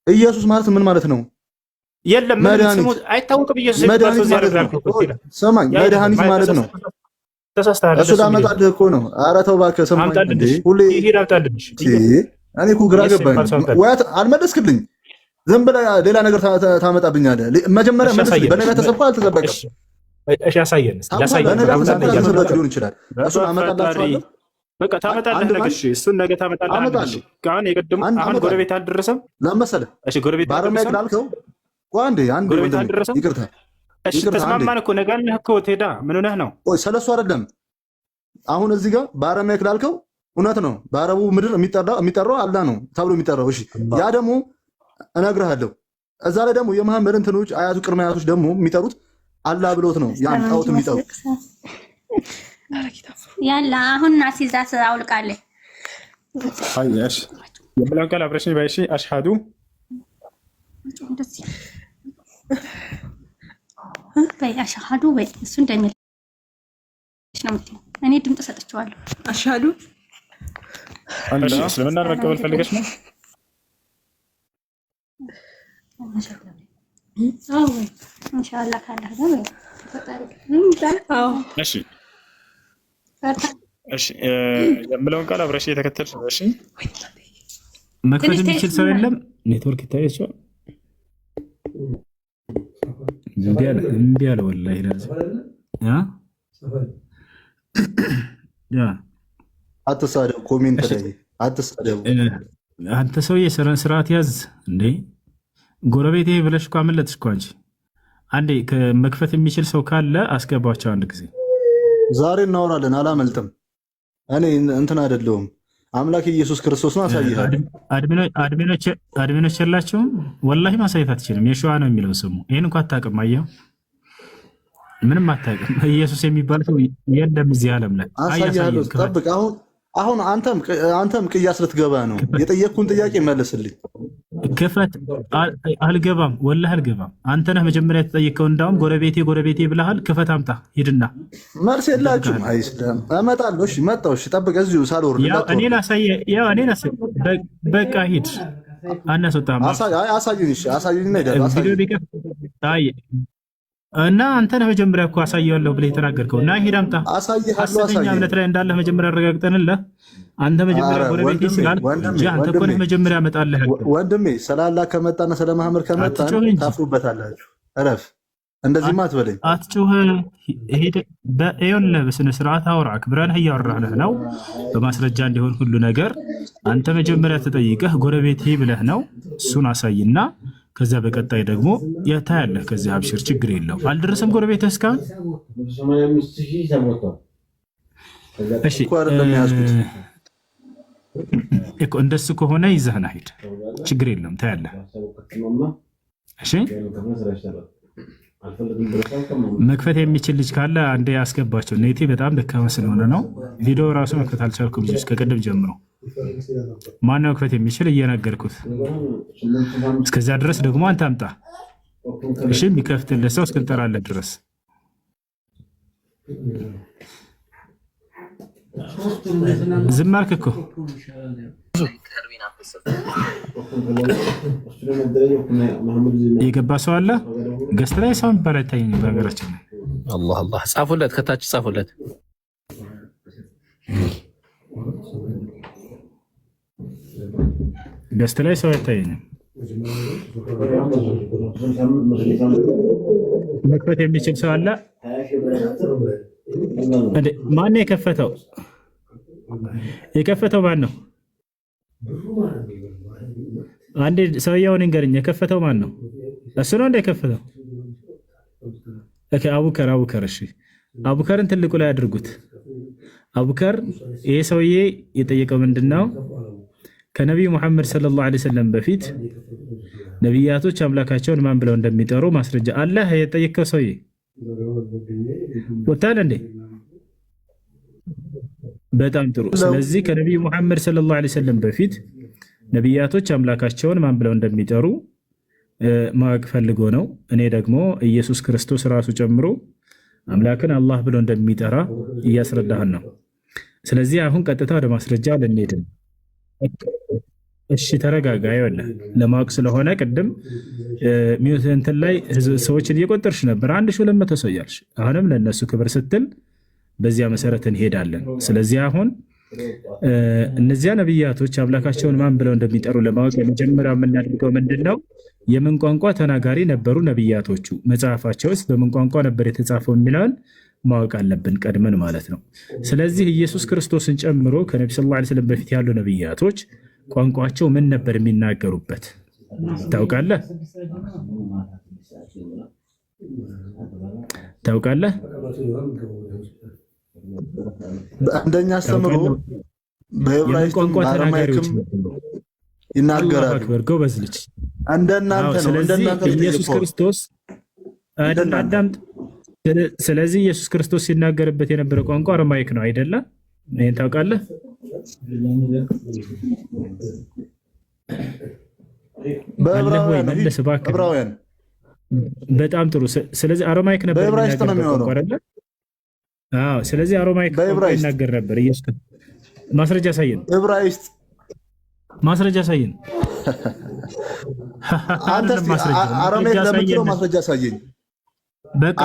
ኢየሱስ ማለት ምን ማለት ነው? የለም ምንም ስሙ አይታወቅም። ኢየሱስ የሚባል ሰው ዚያረ ሰማኝ፣ መድኃኒት ማለት ነው። ተሳስተሃል። እሱ ላመጣልህ እኮ ነው። ኧረ ተው እባክህ ሰማኝ። ሁሌ ይሄድ አምጣልሽ። እኔ እኮ ግራ ገባኝ። ወይ አልመለስክልኝ፣ ዝም ብለህ ሌላ ነገር ታመጣብኛለህ። መጀመሪያ መልስልኝ። በነቢያት ተሰብኮ አልተሰበከም። እሺ ያሳየን። ሊሆን ይችላል። እሱን አመጣላችኋለሁ። በቃ ታመጣለህ። ነገ እሱን ነገ ታመጣለህ። አሁን የቀድሞ አሁን ጎረቤት አልደረሰም ለመሰለህ። እሺ ጎረቤት ባረሚያ ላልከው አንዴ ጎረቤት አልደረሰም። ይቅርታ እሺ ተስማማን እኮ ነገ አለህ እኮ ትሄዳ ምን ሆነህ ነው? ቆይ ስለሱ አይደለም። አሁን እዚህ ጋር ባረሚያ ላልከው እውነት ነው። በአረቡ ምድር የሚጠራው አላህ ነው ተብሎ የሚጠራው። እሺ ያ ደግሞ እነግርሃለሁ። እዛ ላይ ደግሞ የመሐመድ እንትኖች አያቱ ቅድመ አያቶች ደግሞ የሚጠሩት አላህ ብሎት ነው ያን ጣዖት የሚጠሩት። ያላ አሁን አሲዛት አውልቃለህ። አይሽ የብላን ቃል አብረሽኝ ባይሺ አሽሃዱ በይ አሽሃዱ በይ እሱ እንደሚል ነው የምትይው። እኔ ድምፅ ሰጥቼዋለሁ። አሽሃዱ አንቺ እስልምናን መቀበል ፈልገሽ ነው? አዎ ኢንሻአላህ ካላህ ነው። እሺ እሺ የምለውን ቃል አብረሽ የተከተልሽ ነው። እሺ መክፈት የሚችል ሰው የለም። ኔትወርክ ይታያችኋል። እምቢ አለ ወላሂ ለዚህ አትሳደብ፣ ኮሜንት ላይ አትሳደብ። አንተ ሰውዬ ስርዓት ያዝ እንዴ! ጎረቤቴ ብለሽ እኮ አመለጥሽ እኮ አንቺ። አንዴ መክፈት የሚችል ሰው ካለ አስገባቸው አንድ ጊዜ። ዛሬ እናወራለን፣ አላመልጥም። እኔ እንትን አይደለሁም። አምላክ ኢየሱስ ክርስቶስ ነው። አሳይሃለሁ። አድሚኖች የላቸውም። ወላሂ ማሳየት አትችልም። የሸዋ ነው የሚለው ስሙ። ይህን እንኳ አታውቅም። አየኸው፣ ምንም አታውቅም። ኢየሱስ የሚባል ሰው የለም እዚህ ዓለም ላይ። አሳይሃለሁ። ጠብቅ። አሁን አንተም ቅያስ ልትገባ ነው። የጠየቅኩን ጥያቄ መልስልኝ። ክፈት። አልገባም፣ ወላሂ አልገባም። አንተ ነህ መጀመሪያ የተጠየቀው። እንዳውም ጎረቤቴ ብለሃል። ክፈት አምጣ፣ ሂድና። መልስ የላችሁም። አይስለም እመጣለሁ። እሺ መጣሁ። እሺ ጠብቅ፣ እዚሁ ሳልወርድ እኔን አሳየህ። በቃ ሂድ። አናስወጣም። አሳዩኝ። እሺ አሳዩኝና ሄዳለሁ። እና አንተ ነህ መጀመሪያ እኮ አሳየዋለሁ ብለህ የተናገርከው። እና ሂድ አምጣ። ሐሰተኛ እምነት ላይ እንዳለህ መጀመሪያ አረጋግጠንልህ። አንተ መጀመሪያ ጎረቤቴ ስላልክ እንጂ አንተ እኮ ነህ መጀመሪያ እመጣለህ። ወንድሜ ስላላህ ከመጣና ስለ መሐመድ ከመጣ ታፍሩበታላችሁ። እረፍ። እንደዚህማ አትበለኝ። አትጩህ። ይኸውልህ በስነ ስርዓት አውራ። አክብረንህ እያወራህ ነው በማስረጃ እንዲሆን ሁሉ ነገር። አንተ መጀመሪያ ተጠይቀህ ጎረቤቴ ብለህ ነው። እሱን አሳይና ከዛ በቀጣይ ደግሞ ታያለህ። ከዚህ አብሽር፣ ችግር የለው። አልደረሰም ጎረቤትህ እስካሁን? እሺ እንደሱ ከሆነ ይዘህና ሂድ፣ ችግር የለውም። ታያለህ። እሺ መክፈት የሚችል ልጅ ካለ አንዴ ያስገባቸው። ኔቴ በጣም ደካማ ስለሆነ ነው ቪዲዮ ራሱ መክፈት አልቻልኩም። ልጆች ከቅድም ጀምሮ ማነው መክፈት የሚችል እየነገርኩት። እስከዚያ ድረስ ደግሞ አንተ አምጣ። እሺ የሚከፍትልህ ሰው እስክንጠራለት ድረስ ዝም አልክ እኮ። የገባ ሰው አለ ገስት ላይ? ሰው የሚባል አይታየኝም በሀገራችን ላይ። አላህ ጻፉለት፣ ከታች ጻፉለት። ገስት ላይ ሰው አይታየኝም። መክፈት የሚችል ሰው አለ? ማነው የከፈተው? የከፈተው ማን ነው? አንዴ ሰውየውን ንገረኝ። የከፈተው ማን ነው? እሱ ነው እንደ የከፈተው? አቡከር። እሺ አቡከርን ትልቁ ላይ አድርጉት። አቡከር ይሄ ሰውዬ የጠየቀው ምንድነው? ከነቢዩ ሙሐመድ ሰለላሁ ዐለይሂ ወሰለም በፊት ነቢያቶች አምላካቸውን ማን ብለው እንደሚጠሩ ማስረጃ አለህ? የጠየቀው ሰውዬ ወጣል እንዴ? በጣም ጥሩ። ስለዚህ ከነቢዩ ሙሐመድ ሰለላሁ ዐለይሂ ወሰለም በፊት ነቢያቶች አምላካቸውን ማን ብለው እንደሚጠሩ ማወቅ ፈልጎ ነው። እኔ ደግሞ ኢየሱስ ክርስቶስ ራሱ ጨምሮ አምላክን አላህ ብሎ እንደሚጠራ እያስረዳህን ነው። ስለዚህ አሁን ቀጥታ ወደ ማስረጃ ልንሄድ ነው። እሺ ተረጋጋ። ይኸውልህ ለማወቅ ስለሆነ ቅድም ሚውት እንትን ላይ ሰዎችን እየቆጠርሽ ነበር 1200 ሰው እያልሽ፣ አሁንም ለእነሱ ክብር ስትል በዚያ መሰረት እንሄዳለን። ስለዚህ አሁን እነዚያ ነቢያቶች አምላካቸውን ማን ብለው እንደሚጠሩ ለማወቅ የመጀመሪያው የምናደርገው ምንድን ነው? የምን ቋንቋ ተናጋሪ ነበሩ ነቢያቶቹ? መጽሐፋቸውስ በምን ቋንቋ ነበር የተጻፈው የሚለውን ማወቅ አለብን ቀድመን ማለት ነው። ስለዚህ ኢየሱስ ክርስቶስን ጨምሮ ከነቢ ሰለላሁ ዐለይሂ ወሰለም በፊት ያሉ ነቢያቶች ቋንቋቸው ምን ነበር የሚናገሩበት ታውቃለህ? በአንደኛ አስተምሮ በዕብራይስጥም በአረማይክም ይናገራሉ። ጎበዝ ልጅ እንደናንተ ነው። እንደናንተ ኢየሱስ ክርስቶስ አዳምጥ። ስለዚህ ኢየሱስ ክርስቶስ ሲናገርበት የነበረ ቋንቋ አረማይክ ነው አይደለ? ይሄን ታውቃለህ? በዕብራውያን በጣም ጥሩ። ስለዚህ አረማይክ ነበር የሚናገረው አይደለ? አዎ። ስለዚህ አረማይክ ይናገር ነበር ኢየሱስ። ማስረጃ ሳይን ዕብራይስጥ ማስረጃ ሳይን አንተ አረማይክ ለምትለው ማስረጃ ሳይን በቃ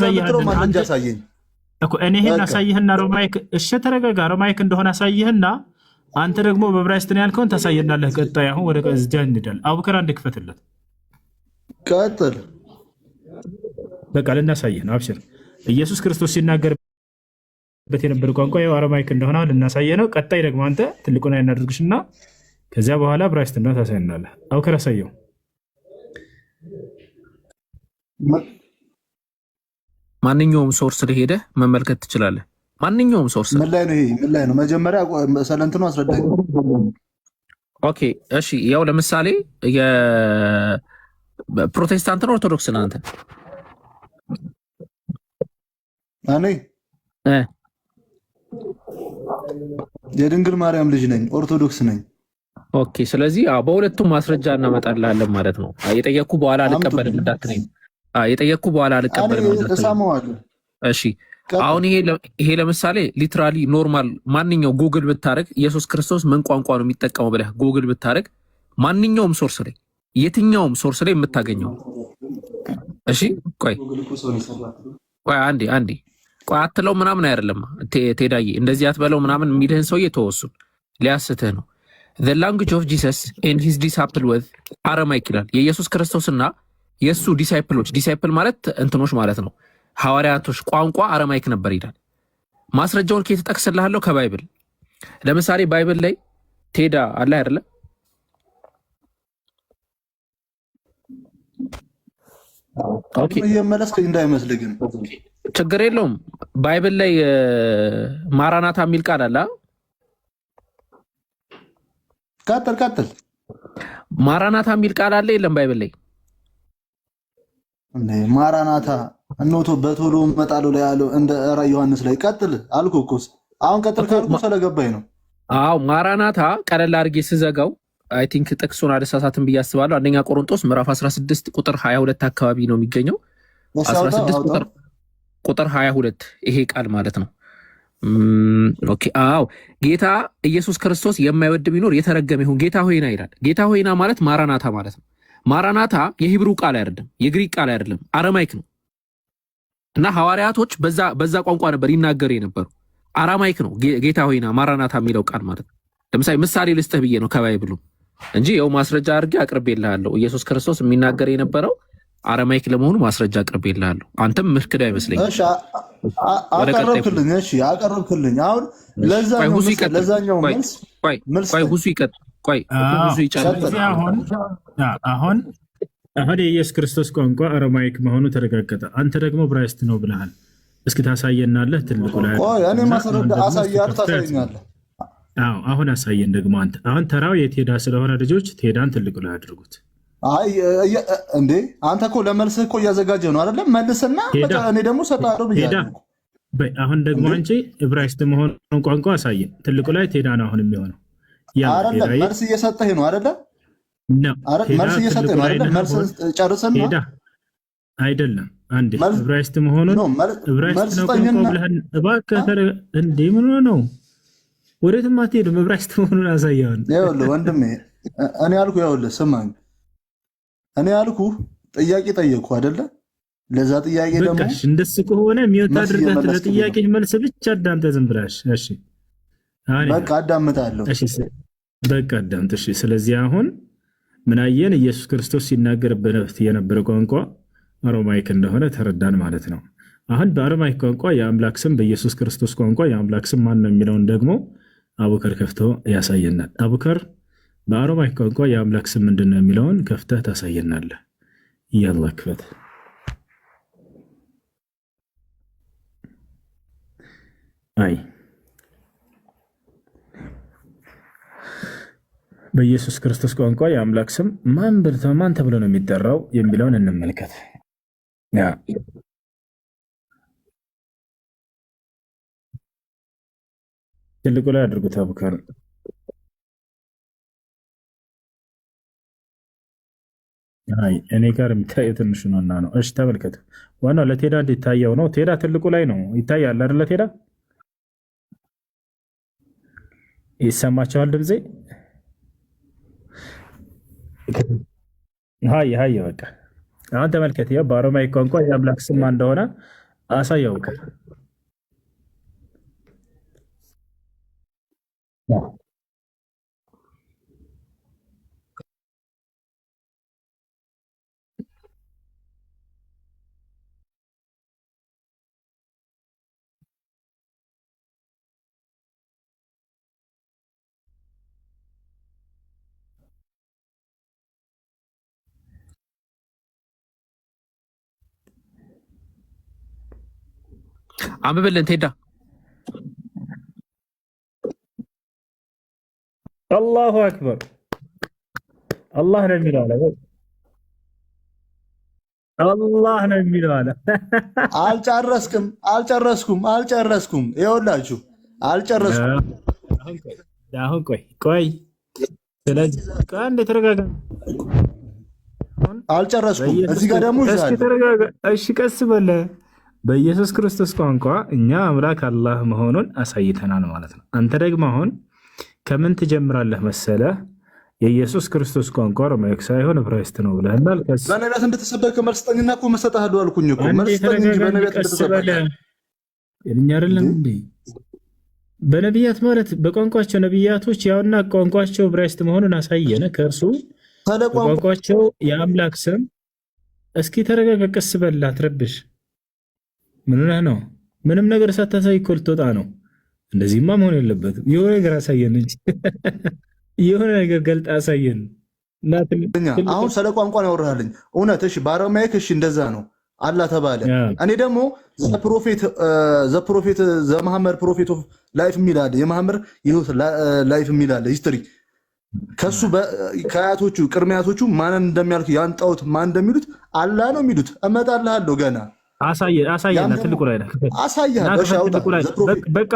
ሳይን እኮ እኔ ይሄን አሳይህና አረማይክ እሺ፣ ተረጋጋ። አረማይክ እንደሆነ አሳይህና አንተ ደግሞ በዕብራይስጥ ነው ያልከውን ታሳየናለህ። ቀጣይ አሁን ወደ እዚያ እንሄዳለን። አቡበከር አንድ ክፈትለት። ቀጥል። በቃ ልናሳይህ ነው። አብሽር። ኢየሱስ ክርስቶስ ሲናገርበት የነበረ ቋንቋ ያው አረማይክ እንደሆነ ልናሳየህ ነው። ቀጣይ ደግሞ አንተ ትልቁን እናደርግሽና ከዚያ በኋላ ዕብራይስጥ እንደሆነ ታሳየናለህ። አቡበከር አሳየው። ማንኛውም ሶርስ ላይ ሄደህ መመልከት ትችላለህ። ማንኛውም ሶርስ ምን ላይ ነው? ይሄ ምን ላይ ነው? መጀመሪያ ሰለንትኑ አስረዳኝ። ኦኬ እሺ። ያው ለምሳሌ የፕሮቴስታንት ነው ኦርቶዶክስ ነው አንተ? እኔ የድንግል ማርያም ልጅ ነኝ፣ ኦርቶዶክስ ነኝ። ኦኬ። ስለዚህ በሁለቱም ማስረጃ እናመጣልሃለን ማለት ነው። የጠየቅኩ በኋላ አልቀበልም እንዳትለኝ። የጠየቅኩ በኋላ አልቀበልም እንዳትለኝ። እሺ አሁን ይሄ ለምሳሌ ሊትራሊ ኖርማል ማንኛው ጉግል ብታረግ ኢየሱስ ክርስቶስ ምን ቋንቋ ነው የሚጠቀመው ብለህ ጉግል ብታረግ ማንኛውም ሶርስ ላይ የትኛውም ሶርስ ላይ የምታገኘው። እሺ ቆይ አንዴ ቆይ አትለው ምናምን አይደለም ቴዳዬ፣ እንደዚህ አትበለው ምናምን የሚልህን ሰውዬ ተወሱን ሊያስትህ ነው። the language of Jesus and his disciple with አረማይክ ይላል። የኢየሱስ ክርስቶስና የእሱ ዲሳይፕሎች፣ ዲሳይፕል ማለት እንትኖች ማለት ነው ሐዋርያቶች ቋንቋ አረማይክ ነበር ይላል። ማስረጃውን ከየት ጠቅስልሃለሁ? ከባይብል። ለምሳሌ ባይብል ላይ ቴዳ አለ አይደለ? ኦኬ እየመለስክ እንዳይመስልህ ግን ችግር የለውም። ባይብል ላይ ማራናታ የሚል ቃል አለ። ቀጥል። ማራናታ የሚል ቃል አለ የለም ባይብል ላይ? ማራናታ እኖቶ በቶሎ እመጣለሁ ላይ ያለው እንደ ራዕይ ዮሐንስ ላይ ቀጥል አልኩህ እኮ። አሁን ቀጥል ካልኩ ስለገባኝ ነው። አዎ ማራናታ ቀለል አድርጌ ስዘጋው አይ ቲንክ ጥቅሱን አልሳሳትም ብዬ አስባለሁ። አንደኛ ቆሮንቶስ ምዕራፍ 16 ቁጥር 22 አካባቢ ነው የሚገኘው። 16 ቁጥር 22 ይሄ ቃል ማለት ነው። ኦኬ አዎ ጌታ ኢየሱስ ክርስቶስ የማይወድ ቢኖር የተረገመ ይሁን ጌታ ሆይና ይላል። ጌታ ሆይና ማለት ማራናታ ማለት ነው። ማራናታ የሂብሩ ቃል አይደለም፣ የግሪክ ቃል አይደለም፣ አረማይክ ነው። እና ሐዋርያቶች በዛ ቋንቋ ነበር ይናገሩ የነበሩ። አራማይክ ነው ጌታ ሆይና ማራናታ የሚለው ቃል ማለት ነው። ለምሳሌ ምሳሌ ልስጥህ ብዬ ነው ከባይብሉ እንጂ ያው ማስረጃ አድርጌ አቅርቤልሃለሁ። ኢየሱስ ክርስቶስ የሚናገር የነበረው አረማይክ ለመሆኑ ማስረጃ አቅርቤልሃለሁ። አንተም ምክድ አይመስለኝም። እሺ አቀረብክልኝ። እሺ አቀረብክልኝ። አሁን ለዛኛው መልስ ሁሱ ይቀጥ ቆይ ሁሱ ይጨርስ። አሁን የኢየሱስ ክርስቶስ ቋንቋ አረማይክ መሆኑ ተረጋገጠ። አንተ ደግሞ ዕብራይስጥ ነው ብለሃል። እስኪ ታሳየናለህ? ትልቁ ላይ እኔ ማስረዳ አሳያለሁ። ታሳየኛለህ? አዎ አሁን አሳየን። ደግሞ አንተ አሁን ተራው የቴዳ ስለሆነ ልጆች ቴዳን ትልቁ ላይ አድርጉት። አይ እንዴ አንተ እኮ ለመልስህ እኮ እያዘጋጀህ ነው አይደለም? መልስና እኔ ደግሞ ሰጣለሁ ብያለሁ። አሁን ደግሞ አንቺ ዕብራይስጥ መሆኑን ቋንቋ አሳየን። ትልቁ ላይ ቴዳ ነው አሁን የሚሆነው አይደለም? መልስ እየሰጠህ ነው አይደለም? መልስ እየሰጠህ ነው አይደለም? መልስ ጨርስና አይደለም አንዴ ዕብራይስጥ መሆኑን ዕብራይስጥ ነው ቋንቋ ብለህን እባክህ እንዴ ምን ነው ወዴትም አትሄድም። ዕብራይስጥ መሆኑን አሳየኸን። ይኸውልህ ወንድሜ እኔ ያልኩ ያውልህ ስማኝ፣ እኔ ያልኩ ጥያቄ ጠየቅኩ አይደለ? ለዛ ጥያቄ ደግሞ በቃ እንደሱ ከሆነ ሚውት አድርጋት። ለጥያቄ መልስ ብቻ አዳምጠህ ዝም ብለሽ እሺ። በቃ አዳምጣለሁ። እሺ በቃ አዳምጥ። እሺ ስለዚህ አሁን ምን አየን? ኢየሱስ ክርስቶስ ሲናገርበት የነበረ ቋንቋ አሮማይክ እንደሆነ ተረዳን ማለት ነው። አሁን በአሮማይክ ቋንቋ የአምላክ ስም በኢየሱስ ክርስቶስ ቋንቋ የአምላክ ስም ማን ነው የሚለውን ደግሞ አቡከር ከፍቶ ያሳየናል። አቡከር በአሮማይክ ቋንቋ የአምላክ ስም ምንድን ነው የሚለውን ከፍተህ ታሳየናለህ። ያላ ክፈት። አይ በኢየሱስ ክርስቶስ ቋንቋ የአምላክ ስም ማን ተብሎ ነው የሚጠራው የሚለውን እንመልከት። ያ ትልቁ ላይ አድርጉት አቡከር። አይ እኔ ጋር የሚታየው ትንሹ ነውና ነው። እሺ ተመልከቱ። ዋናው ለቴዳ እንዲታየው ነው። ቴዳ ትልቁ ላይ ነው ይታያል አይደለ? ቴዳ ይሰማቸዋል ድምጼ? ሀይ በቃ አሁን ተመልከት። ይኸው በአሮማይክ ቋንቋ የአምላክ ስም እንደሆነ አሳየው። አንብብልን ቴዳ። አላሁ አክበር። አላህ ነው የሚለው አለ። አላህ ነው የሚለው አለ። አልጨረስኩም። ይኸውላችሁ አልጨረስኩም። አሁን ቆይ። ስለዚህ አንዴ ተረጋጋ። አልጨረስኩም። እዚህ ጋር ደግሞ እሺ ቀስ በለ። በኢየሱስ ክርስቶስ ቋንቋ እኛ አምላክ አላህ መሆኑን አሳይተናል ማለት ነው። አንተ ደግሞ አሁን ከምን ትጀምራለህ መሰለህ? የኢየሱስ ክርስቶስ ቋንቋ አረማይክ ሳይሆን ዕብራይስጥ ነው ብለህናል። በነቢያት እንደተሰበከ መልስ ጠኝና እኮ መሰጠሃለሁ አልኩኝ እኮ። መልስ ጠኝ እንጂ በነቢያት እንደተሰበከ እኛ አይደለም እንዴ? በነቢያት ማለት በቋንቋቸው ነቢያቶች ያውና ቋንቋቸው ዕብራይስጥ መሆኑን አሳየነ። ከእርሱ በቋንቋቸው የአምላክ ስም እስኪ ተረጋጋ፣ ቀስ በል አትረብሽ። ምን ነው? ምንም ነገር ሳታሳይ እኮ ልትወጣ ነው። እንደዚህማ መሆን የለበትም። የሆነ ነገር አሳየን እንጂ የሆነ ነገር ገልጣ አሳየን። አሁን ስለ ቋንቋ ነው ያወራልኝ። እውነት እሺ፣ በአረማይክ እሺ፣ እንደዛ ነው አላህ ተባለ። እኔ ደግሞ ዘፕሮፌት ዘመሐመድ ፕሮፌት ኦፍ ላይፍ የሚላለ የመሐመድ ይሁት ላይፍ የሚላለ ሂስትሪ ከሱ ከአያቶቹ ቅድመ አያቶቹ ማንን እንደሚያልክ ያንጣውት ማን እንደሚሉት አላህ ነው የሚሉት። እመጣልሃለሁ ገና አሳየና ትልቁ ላይ በቃ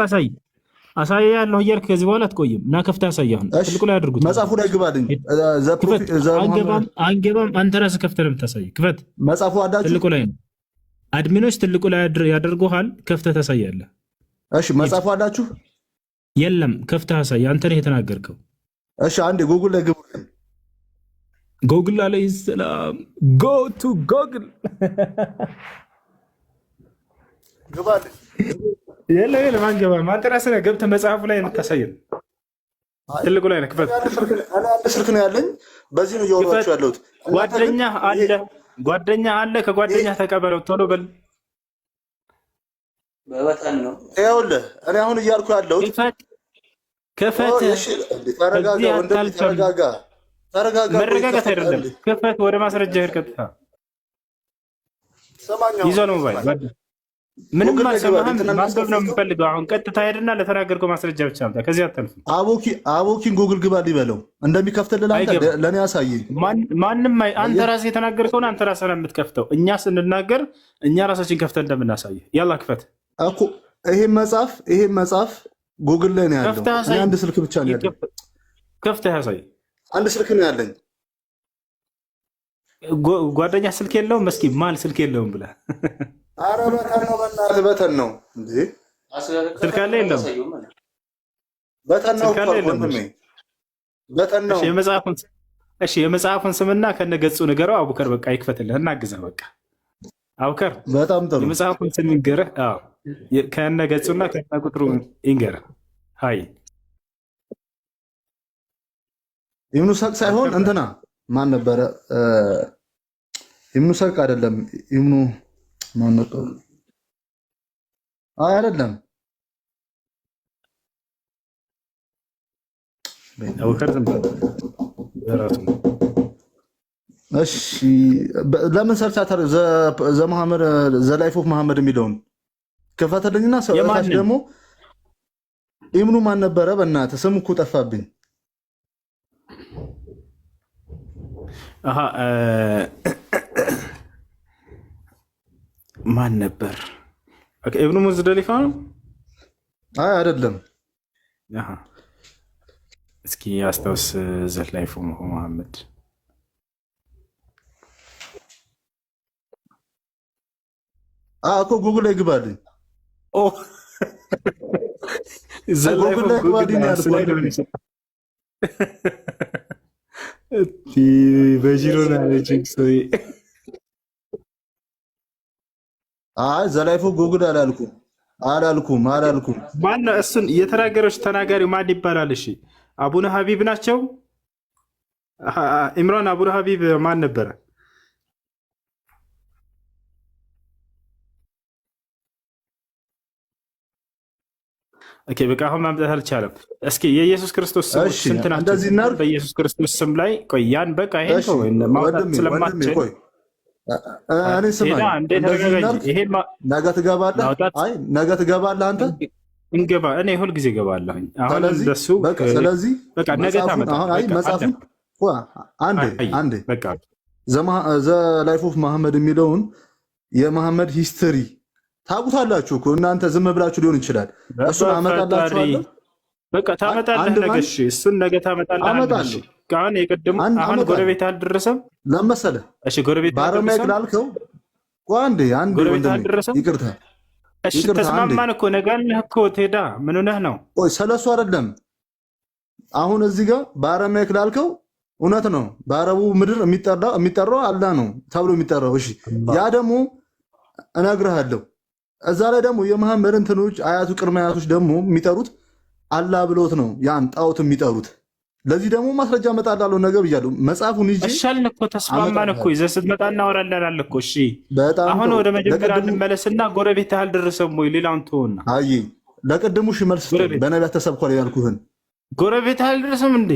አሳያለሁ እያልክ ከዚህ በኋላ አትቆይም። እና ከፍተህ አሳየህ። ትልቁ ላይ አድርጉት። መጽሐፉ ላይ ግባልኝ። አንገባም። አንተ ራስህ ከፍተህ ነው የምታሳየው። ክፈት። መጽሐፉ አዳችሁ ትልቁ ላይ ነው። አድሚኖች ትልቁ ላይ ያደርጉሃል። ከፍተህ ታሳያለህ። እሺ መጽሐፉ አዳችሁ? የለም። ከፍተህ አሳይ። አንተ ነህ የተናገርከው። እሺ አንዴ ጉግል ላይ ግቡልኝ። ጉግል አለይሂ ሰላም ጎ ቱ ጉግል ግባልኝ። የለም አንገባም። አንተ ራስህ ነህ ገብተህ መጽሐፉ ላይ የምታሳየን። ትልቁ ላይ ነው። ክፈት። አንድ ስልክ ነው ያለኝ። በዚህ ነው እያወራችሁ ያለሁት። ጓደኛ አለ። ከጓደኛ ተቀበለው ቶሎ በል። በበጣም ነው ይኸውልህ። እኔ አሁን እያልኩ ያለሁት ክፈት። ተረጋጋ። መረጋጋት አይደለም። ክፈት። ወደ ማስረጃ ሄድ። ቀጥታ ይዘው ነው ሞባይል። ምንም አልሰማህም። ማንበብ ነው የምፈልገው። አሁን ቀጥታ ሄድና ለተናገርከው ማስረጃ ብቻ አምጣ። ከዚህ አታልፍም። አቦኪን ጉግል ግባ ሊበለው እንደሚከፍትልህ ለእኔ ያሳየኝ። ማንም አንተ ራስህ የተናገርከውን አንተ ራስህ ነው የምትከፍተው። እኛ ስንናገር እኛ ራሳችን ከፍተን እንደምናሳየህ። ያላ ክፈት እኮ። ይሄን መጽሐፍ ጉግል ላይ ነው ያለው። እኔ አንድ ስልክ ብቻ ነው ያለኝ። ከፍተህ ያሳይ። አንድ ስልክ ነው ያለኝ። ጓደኛ ስልክ የለውም። እስኪ ማን ስልክ የለውም ብለህ ኧረ በተን ነው በእናትህ በተን ነው እንዴ? ስልክ አለ የለም? በተን ነው እኮ በተን ነው። የመጽሐፉን ስምና ከነገጹ ንገረው። አቡከር በቃ ይክፈትልህ፣ እናግዘህ። በቃ አቡከር በጣም ጥሩ። የመጽሐፉን ስም ይንገርህ። ከነገጹና ከነቁጥሩ ይንገርህ። ሀይ ኢብኑ ሰቅ ሳይሆን እንትና ማን ነበረ? ኢብኑ ሰቅ አይደለም። ኢብኑ ማን ነበር? አይደለም። አቡከር እሺ ለምን ሰርች አታደርግ? ዘመሐመድ ዘላይፍ ኦፍ መሐመድ የሚለውን ክፈትልኝና ሰውታች ደግሞ ኢብኑ ማን ነበረ? በእናትህ ስም እኮ ጠፋብኝ። ማን ነበር? ኢብኑ ሙዝደሊፋ ነው? አይ አይደለም። እስኪ አስታውስ። ዘላይፍ ኦፍ መሐመድ እኮ ጉግል ላይ ግባልኝ። ጉግል ላይ ግባልኝ በጂሮና ዘላይፎ ጉግል አላልኩም። ማነው እሱን የተናገረች? ተናጋሪው ማን ይባላል? እሺ አቡነ ሀቢብ ናቸው። ኢምራን አቡነ ሀቢብ ማን ነበረ? ኦኬ በቃ አሁን ማምጣት አልቻለም። እስኪ የኢየሱስ ክርስቶስ ስሞች ስንት ናቸው? በኢየሱስ ክርስቶስ ስም ላይ ቆይ፣ ያን በቃ ይሄን ነው ማውጣት ስለማትችል እኔ ስማ፣ ነገ ትገባለህ። አይ ነገ ትገባለህ አንተ። እኔ ሁል ጊዜ እገባለሁ። አሁን እንደሱ ስለዚህ በቃ ነገ ታመጣለህ። አሁን አይ መጽሐፉን አንዴ በቃ ዘ ላይፍ ኦፍ መሐመድ የሚለውን የመሐመድ ሂስትሪ ታውቁታላችሁ እኮ እናንተ ዝም ብላችሁ ሊሆን ይችላል። እሱን አመጣላችኋለሁ። በቃ ታመጣለህ ነገ። እሺ እሱን ነገ ታመጣለህ። አሁን የቀደሙ አሁን ጎረቤት አልደረሰም ለመሰለ። እሺ ጎረቤት ባረማይክ ላልከው አንዴ ጎረቤት አልደረሰም። ይቅርታ እሺ ተስማማን እኮ ነገ አለህ እኮ ትሄዳ። ምን ሆነህ ነው? ቆይ ስለሱ አይደለም። አሁን እዚህ ጋር ባረማይክ ላልከው እውነት ነው። በአረቡ ምድር የሚጠራው አላህ ነው ተብሎ የሚጠራው። እሺ ያ ደግሞ እነግርሃለሁ። እዛ ላይ ደግሞ የመሐመድ እንትኖች አያቱ ቅድመ አያቶች ደግሞ የሚጠሩት አላህ ብሎት ነው ያን ጣዖት የሚጠሩት። ለዚህ ደግሞ ማስረጃ እመጣላለሁ ነገር ብያለሁ። መጽሐፉን ይዤ እሻልን እኮ ተስማማን እኮ ይዘህ ስትመጣ እናወራለን አለ እኮ። እሺ አሁን ወደ መጀመሪያ እንመለስና ጎረቤት አልደረሰም ወይ ሌላውን ተወና። አይ ለቅድሙ እሺ መልስ በነቢያት ተሰብኳል ያልኩህን ጎረቤት አልደረሰም እንዴ?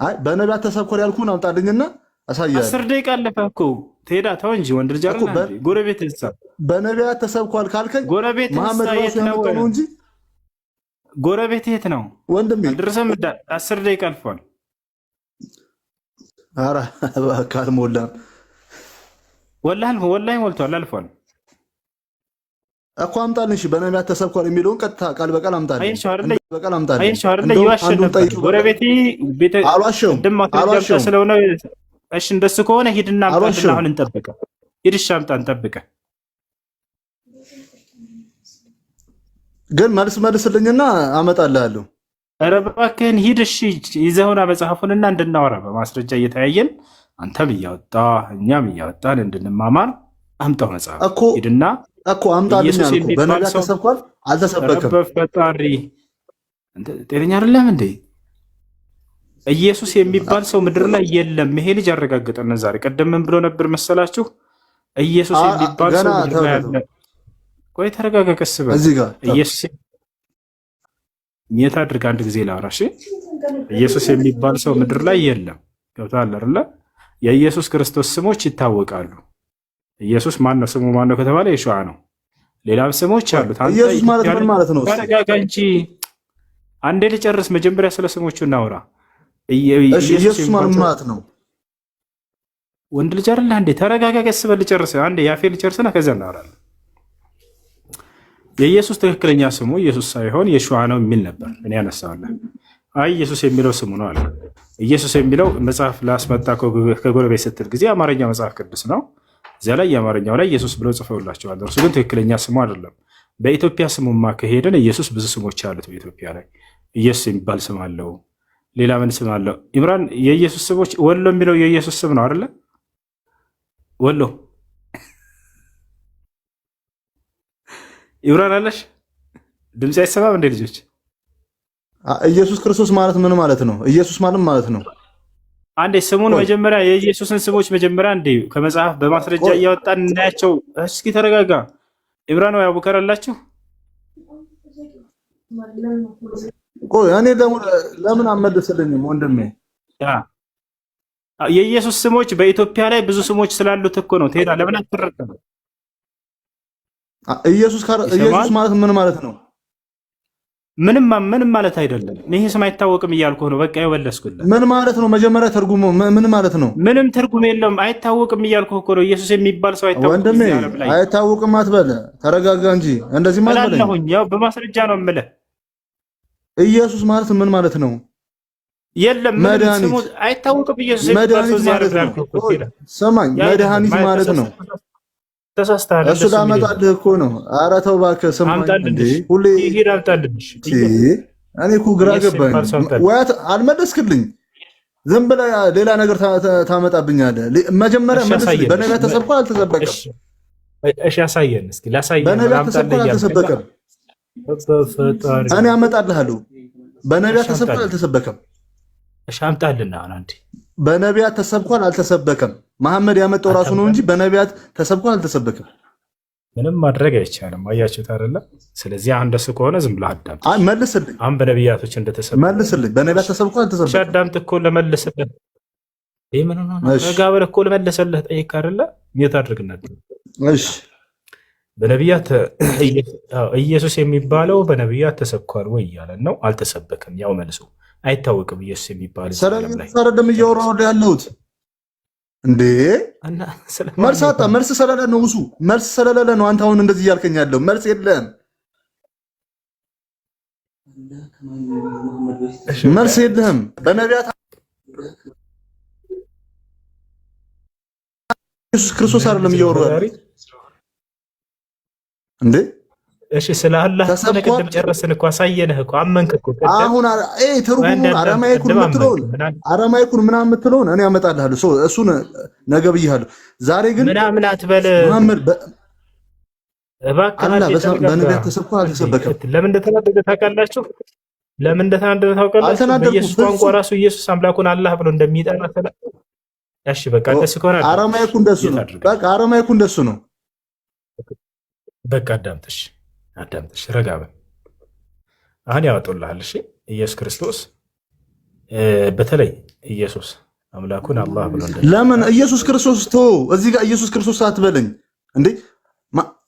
አይ በነቢያት ተሰብኳል ያልኩህን አምጣልኝና አሳያለሁ። 10 ደቂቃ አለፈ እኮ ትሄዳ ተው እንጂ ወንድ ልጅ አይደል እንዴ? ጎረቤት እዛ በነቢያት ተሰብኳል ካልከኝ ጎረቤት መሐመድ ራሱ ያመጣው ነው እንጂ ጎረቤት የት ነው ወንድሜ? አልደረሰም። 10 ደቂቃ አልፏል። ኧረ እባክህ አልሞላም። ወላሂ ሞልቷል፣ አልፏል እኮ አምጣልኝ። እሺ በነቢያት ተሰብኳል የሚለውን ቀጥታ ቃል በቃል አምጣልኝ። በቃል አምጣልኝ። ጎረቤቴ ቤተ አልዋሸሁም ስለሆነ እሺ እንደሱ ከሆነ ሂድና አምጣልና አሁን እንጠብቀ። ሂድሽ አምጣ እንጠብቀ። ግን መልስልኝና አመጣልሃለሁ። ኧረ እባክህን ሂድ። እሺ ይዘውና መጽሐፉንና እንድናወራ በማስረጃ እየተያየን አንተም እያወጣ እኛም እያወጣን እንድንማማር አምጣው መጽሐፍ ሂድና እኮ አምጣልኝ አልኩህ። በነቢያት ተሰብኳል አልተሰበከም። በፈጣሪ ጤነኛ አይደለም እንዴ? ኢየሱስ የሚባል ሰው ምድር ላይ የለም። ይሄ ልጅ አረጋግጠን ዛሬ። ቀደም ምን ብሎ ነበር መሰላችሁ? ኢየሱስ የሚባል ሰው ምድር ላይ ያለ። ቆይ ተረጋጋ፣ ቀስ በል። እዚህ ጋር ኢየሱስ የት አድርግ አንድ ጊዜ ላውራሽ። ኢየሱስ የሚባል ሰው ምድር ላይ የለም። ገብቶሃል አይደለ? የኢየሱስ ክርስቶስ ስሞች ይታወቃሉ። ኢየሱስ ማን ነው? ስሙ ማን ነው ከተባለ የሸዋ ነው። ሌላም ስሞች አሉት። ኢየሱስ ማለት ምን ማለት ነው? ተረጋጋ እንጂ አንዴ ልጨርስ። መጀመሪያ ስለ ስሞቹ እናውራ። ኢየሱስ ማለት ነው ወንድ ልጅ አይደለ እንዴ? ተረጋጋ፣ ቀስ በል ልጨርስ። አንዴ ያፌ ልጨርስና ከዛ እናወራለን። የኢየሱስ ትክክለኛ ስሙ ኢየሱስ ሳይሆን የሸዋ ነው የሚል ነበር። እኔ ያነሳዋለሁ። አይ ኢየሱስ የሚለው ስሙ ነው አለ። ኢየሱስ የሚለው መጽሐፍ ላስመጣ ከጎረቤት ስትል ጊዜ አማርኛ መጽሐፍ ቅዱስ ነው። እዚያ ላይ የአማርኛው ላይ ኢየሱስ ብለው ጽፈውላቸዋል። እርሱ ግን ትክክለኛ ስሙ አይደለም። በኢትዮጵያ ስሙማ ከሄደን ኢየሱስ ብዙ ስሞች አሉት። በኢትዮጵያ ላይ ኢየሱስ የሚባል ስም አለው። ሌላ ምን ስም አለው? ኢምራን የኢየሱስ ስሞች ወሎ የሚለው የኢየሱስ ስም ነው አይደለ? ወሎ ኢምራን አለሽ? ድምፅ አይሰማም እንዴ ልጆች? ኢየሱስ ክርስቶስ ማለት ምን ማለት ነው? ኢየሱስ ማለት ነው። አንዴ ስሙን መጀመሪያ የኢየሱስን ስሞች መጀመሪያ እንዴ ከመጽሐፍ በማስረጃ እያወጣን እናያቸው። እስኪ ተረጋጋ። ኢምራን ወይ አቡከር አላችሁ? ቆይ እኔ ለምን አመለስልኝም ወንድሜ? የኢየሱስ ስሞች በኢትዮጵያ ላይ ብዙ ስሞች ስላሉት እኮ ነው። ትሄዳ ለምን አትረዳም? ኢየሱስ ማለት ምን ማለት ነው? ምንም ማለት አይደለም። ይሄ ስም አይታወቅም እያልኩህ ነው። በቃ የወለስኩልህ ምን ማለት ነው? መጀመሪያ ትርጉሙ ምን ማለት ነው? ምንም ትርጉም የለውም። አይታወቅም እያልኩህ እኮ ነው። ኢየሱስ የሚባል ሰው አይታወቅም። ወንድሜ አይታወቅም አትበል። ተረጋጋ እንጂ እንደዚህ ማለት ነው። ያው በማስረጃ ነው የምልህ። ኢየሱስ ማለት ምን ማለት ነው? የለም ምንም አይታወቅም። ኢየሱስ የሚባል ሰው ማለት ነው። ሰማኝ፣ መድኃኒት ማለት ነው። ተሳስተሃል። እሱ ላመጣልህ እኮ ነው። ኧረ ተው እባክህ ስማኝ። ሁሌ እኔ እኮ ግራ ገባኝ። ወያት አልመለስክልኝ። ዝም ብለህ ሌላ ነገር ታመጣብኛለህ። መጀመሪያ መልስልኝ። በነቢያት ተሰብኳል አልተሰበከም? እሺ ያሳየን እስኪ። ላሳየን። በነቢያት ተሰብኳል አልተሰበከም? እኔ አመጣልሃለሁ። በነቢያት ተሰብኳል አልተሰበከም? እሺ አምጣልና አንዴ። በነቢያት ተሰብኳል አልተሰበከም? መሐመድ ያመጣው ራሱ ነው እንጂ በነቢያት ተሰብኳል አልተሰበከም? ምንም ማድረግ አይቻልም። አያችሁት አይደለ? ስለዚህ አሁን እንደሱ ከሆነ ዝም ብለህ አዳምጥ። መልስልኝ። አሁን በነቢያቶች እንደተሰበከ መልስልኝ። በነቢያት ተሰብኳል አልተሰበከም? አዳምጥ እኮ ለመልስልህ። ይሄ ምን ሆነ? ጋበል እኮ ለመልስልህ ጠይቅ አይደለ? ምን ታድርግነት? እሺ በነቢያት ኢየሱስ የሚባለው በነቢያት ተሰብኳል ወይ እያለን ነው። አልተሰበከም። ያው መልሱ አይታወቅም። ኢየሱስ የሚባል ሰረደም እያወራሁ ያለሁት እንዴ መልስ አጣ። መልስ ስለሌለ ነው እሱ መልስ ስለሌለ ነው። አንተ አሁን እንደዚህ እያልከኝ ያለው መልስ የለም። መልስ የለህም። በነቢያት ኢየሱስ ክርስቶስ አይደለም እያወራሁ እንዴ? እሺ ስለ አላህ ተነቀደም ጨረስን እኮ አሳየንህ እኮ አመንክ እኮ። አሁን ትርጉሙን አረማይኩን ምናምን የምትለውን እኔ አመጣልሃለሁ። እሱን ነገ ብዬሃለሁ። ዛሬ ግን ምናምን አትበል መሐመድ እባክህ። በነቢያት ተሰብኳል አልተሰበከም? ለምን እንደተናደደ ታውቃላችሁ? ለምን እንደተናደደ ታውቃላችሁ? በኢየሱስ ቋንቋ ራሱ ኢየሱስ አምላኩን አላህ ብሎ እንደሚጠራ እሺ በቃ እንደሱ ከሆነ አረማይኩ እንደሱ ነው። በቃ አረማይኩ እንደሱ ነው። በቃ አዳምጥሽ ረጋ በል። አሁን ያወጡልሃል። እሺ ኢየሱስ ክርስቶስ በተለይ ኢየሱስ አምላኩን አላህ ብሎ ለምን ኢየሱስ ክርስቶስ እዚህ ጋር ኢየሱስ ክርስቶስ አትበለኝ እንዴ?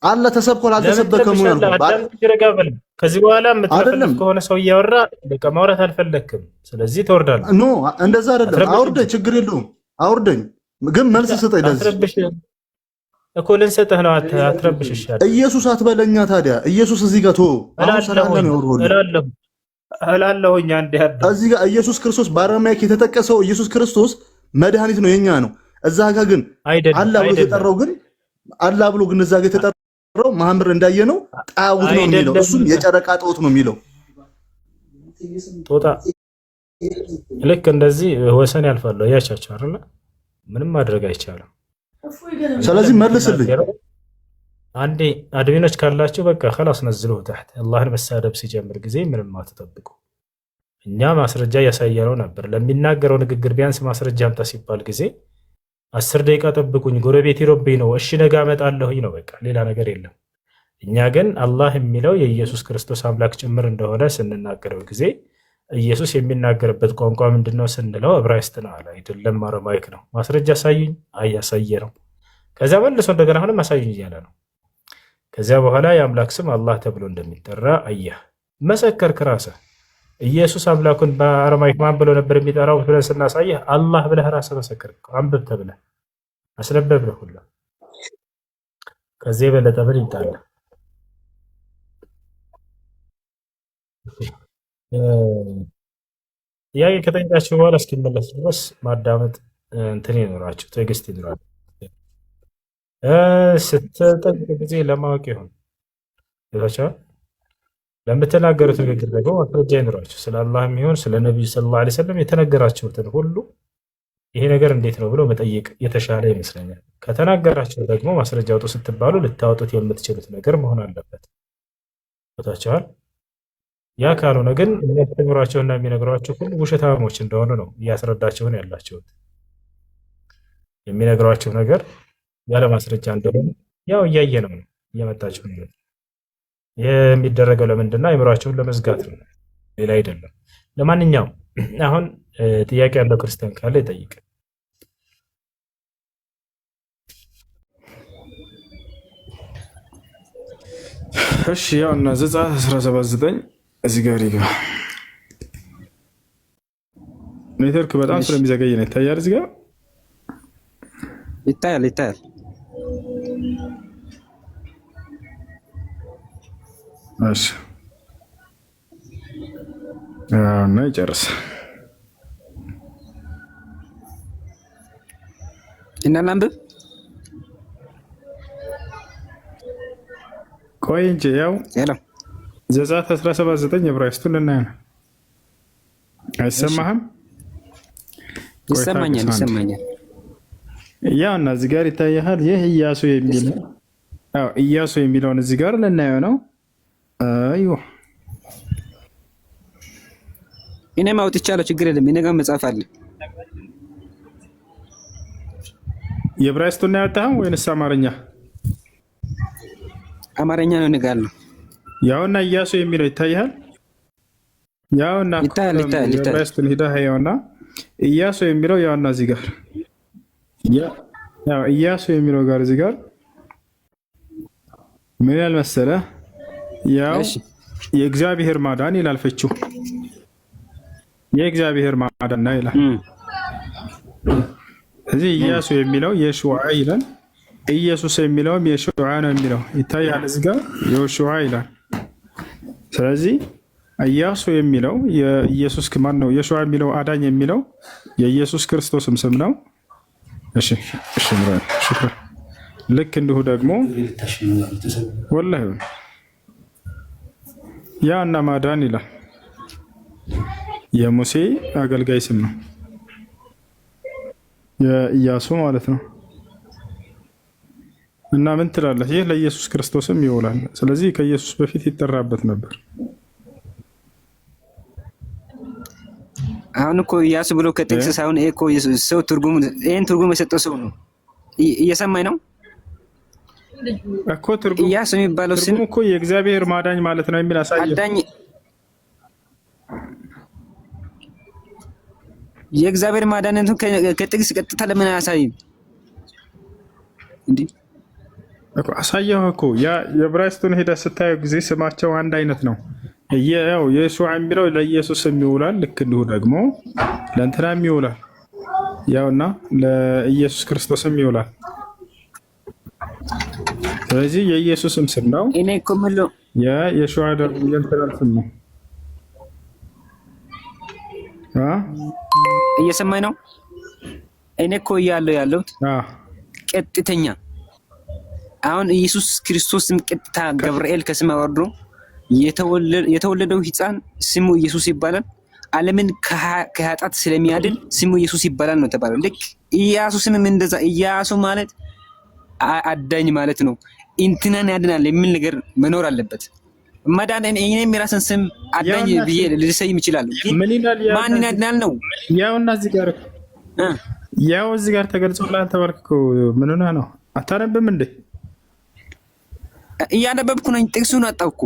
አላህ ተሰብኳል አልተሰበከም ነው ያልኩት። ረጋ በል። ከዚህ በኋላ የምትፈልግ ከሆነ ሰው እያወራ በቃ ማውራት አልፈለክም። ስለዚህ ትወርዳለህ። ኖ እንደዛ አይደለም። አውርደኝ፣ ችግር የለውም አውርደኝ፣ ግን መልስ ስጠኝ። ለዚህ እኮ ልንሰጥህ ነው። አትረብሽ። ይሻላል። ኢየሱስ አትበለኛ ታዲያ። ኢየሱስ እዚህ ጋር እላለሁኝ። አንዴ እዚህ ጋር ኢየሱስ ክርስቶስ በአረማይክ የተጠቀሰው ኢየሱስ ክርስቶስ መድኃኒት ነው የኛ ነው። እዛ ጋር ግን አላህ ብሎ የተጠራው ግን እዛ ጋር የተጠራው መሐመድ እንዳየ ነው ጣዖት ነው የሚለው። እሱም የጨረቃ ጣዖት ነው የሚለው። ጦጣ ልክ እንደዚህ ወሰን ያልፋለሁ ያቻቸው አይደለ? ምንም ማድረግ አይቻልም። ስለዚህ መልስልኝ። አንዴ አድሚኖች ካላችሁ በቃ خلاص ነዝሉህ تحت አላህን መሳደብ ሲጀምር ጊዜ ምንም አትጠብቁ። እኛ ማስረጃ ያሳየነው ነበር። ለሚናገረው ንግግር ቢያንስ ማስረጃ አምጣ ሲባል ጊዜ 10 ደቂቃ ጠብቁኝ ጎረቤት ይሮብኝ ነው እሺ ነገ አመጣለሁኝ ነው በቃ ሌላ ነገር የለም። እኛ ግን አላህ የሚለው የኢየሱስ ክርስቶስ አምላክ ጭምር እንደሆነ ስንናገረው ጊዜ ኢየሱስ የሚናገርበት ቋንቋ ምንድነው ስንለው ዕብራይስጥ ነው አለ። አይደለም አረማይክ ነው። ማስረጃ አሳዩኝ። አያሳየ ነው። ከዛ መልሶ እንደገና አሁንም አሳዩኝ እያለ ነው። ከዚያ በኋላ የአምላክ ስም አላህ ተብሎ እንደሚጠራ አየህ፣ መሰከርክ ራስህ። ኢየሱስ አምላኩን በአረማይክ ማን ብሎ ነበር የሚጠራው ብለን ስናሳየህ አላህ ብለህ ራስህ መሰከርክ። አንብብ ተብለህ አስነበብህ ሁሉ። ከዚህ የበለጠ ምን ይምጣልህ? ጥያቄ ከጠየቃችሁ በኋላ እስኪመለስ ድረስ ማዳመጥ እንትን ይኖራችሁ፣ ትዕግስት ይኖራችሁ። ስትጠይቅ ጊዜ ለማወቅ ይሆን ይላችኋል። ለምትናገሩት ንግግር ደግሞ ማስረጃ ይኖራችሁ። ስለ አላህ የሚሆን ስለ ነቢዩ ሰለላሁ ዐለይሂ ወሰለም የተነገራችሁትን ሁሉ ይሄ ነገር እንዴት ነው ብሎ መጠየቅ የተሻለ ይመስለኛል። ከተናገራችሁ ደግሞ ማስረጃ አውጡ ስትባሉ ልታወጡት የምትችሉት ነገር መሆን አለበት። ቦታችኋል። ያ ካልሆነ ግን የሚያስተምሯቸውና የሚነግሯቸው ሁሉ ውሸታሞች እንደሆኑ ነው እያስረዳችሁን ያላችሁት። የሚነግሯቸው ነገር ያለ ማስረጃ እንደሆነ ያው እያየ ነው እየመጣችሁ ነው። ይህ የሚደረገው ለምንድን ነው? አይምሯቸውን ለመዝጋት ነው፣ ሌላ አይደለም። ለማንኛውም አሁን ጥያቄ ያለው ክርስቲያን ካለ ይጠይቅ። እሺ ያው እና ዘጸአት 17:9 እዚህ ጋር ይገባ። ኔትወርክ በጣም ስለሚዘገይ ነው። ይታያል፣ እዚህ ጋር ይታያል። እሺ እና ይጨርስ እና ላንብብ። ቆይ እንጂ ያው ዘጸአት 17:9 ዕብራይስጡን እናያለን። አይሰማህም? ይሰማኛል። ያው እና እዚህ ጋር ይታያል። ይህ ኢያሱ የሚል አዎ፣ ኢያሱ የሚለውን እዚህ ጋር ልናየው ነው። አይዋ እኔም አውጥቻለሁ፣ ችግር የለም። እኔ ጋር መጽሐፍ አለ። የዕብራይስጡን ያወጣኸው ወይንስ አማርኛ? አማርኛ ነው ንጋለሁ። ያውና ኢያሱ የሚለው ይታያል። ያውና የዕብራይስጡን ሂደህ ያውና ኢያሱ የሚለው ያውና እዚህ ጋር ያው ኢያሱ የሚለው ጋር እዚህ ጋር ምን ያህል መሰለህ? ያው የእግዚአብሔር ማዳን ይላል ፍቺው። የእግዚአብሔር ማዳን ነው ይላል። እዚህ ኢያሱ የሚለው የሹዓ ይላል። ኢየሱስ የሚለውም የሹዓ ነው የሚለው ይታያል። እዚህ ጋር የሹዓ ይላል። ስለዚህ ኢያሱ የሚለው የኢየሱስ ማን ነው? የሹዓ የሚለው አዳኝ የሚለው የኢየሱስ ክርስቶስም ስም ነው። እሺ ሽክራን። ልክ እንዲሁ ደግሞ ወላሂ ያ እና ማዳን ይላል የሙሴ አገልጋይ ስም ነው፣ የኢያሱ ማለት ነው። እና ምን ትላለህ? ይህ ለኢየሱስ ክርስቶስም ይውላል። ስለዚህ ከኢየሱስ በፊት ይጠራበት ነበር። አሁን እኮ ኢያሱ ብሎ ከጥቅስ ሳይሆን እኮ ሰው ይሄን ትርጉም የሰጠው ሰው ነው። እየሰማኝ ነው እኮ ትርጉም ኢያሱ የሚባለው ስም እኮ የእግዚአብሔር ማዳኝ ማለት ነው የሚል አሳየ። አዳኝ የእግዚአብሔር ማዳንነቱ ከጥቅስ ቀጥታ ለምን አያሳይም እንዴ? እኮ አሳየው እኮ ያ የዕብራይስጡን ሄደህ ስታየው ጊዜ ስማቸው አንድ አይነት ነው። ያው የሹዓ የሚለው ለኢየሱስም ይውላል፣ ልክ እንዲሁ ደግሞ ለእንትናም ይውላል። ያውና ለኢየሱስ ክርስቶስም ይውላል። ስለዚህ የኢየሱስም ስም ነው። እኔ እኮ የምለው የሹዓ ደግሞ የእንትናም ስም ነው። እየሰማኝ ነው? እኔ እኮ ያለሁት ቀጥተኛ አሁን ኢየሱስ ክርስቶስም ቀጥታ ገብርኤል ከሰማይ ወርዶ የተወለደው ሕፃን ስሙ ኢየሱስ ይባላል። ዓለምን ከኃጢአት ስለሚያድን ስሙ ኢየሱስ ይባላል ነው ተባለው። ልክ ኢያሱ ስምም እንደዛ። ኢያሱ ማለት አዳኝ ማለት ነው። እንትናን ያድናል የሚል ነገር መኖር አለበት። መዳን እኔም የራስን ስም አዳኝ ብዬ ልሰይም ይችላል። ማንን ያድናል ነው? ያውና እዚህ ጋር ያው እዚህ ጋር ተገልጾልሃል። ተባርክኮ ምን ሆነህ ነው? አታነብም እንዴ? እያነበብኩ ነኝ። ጥቅሱን አጣውኩ።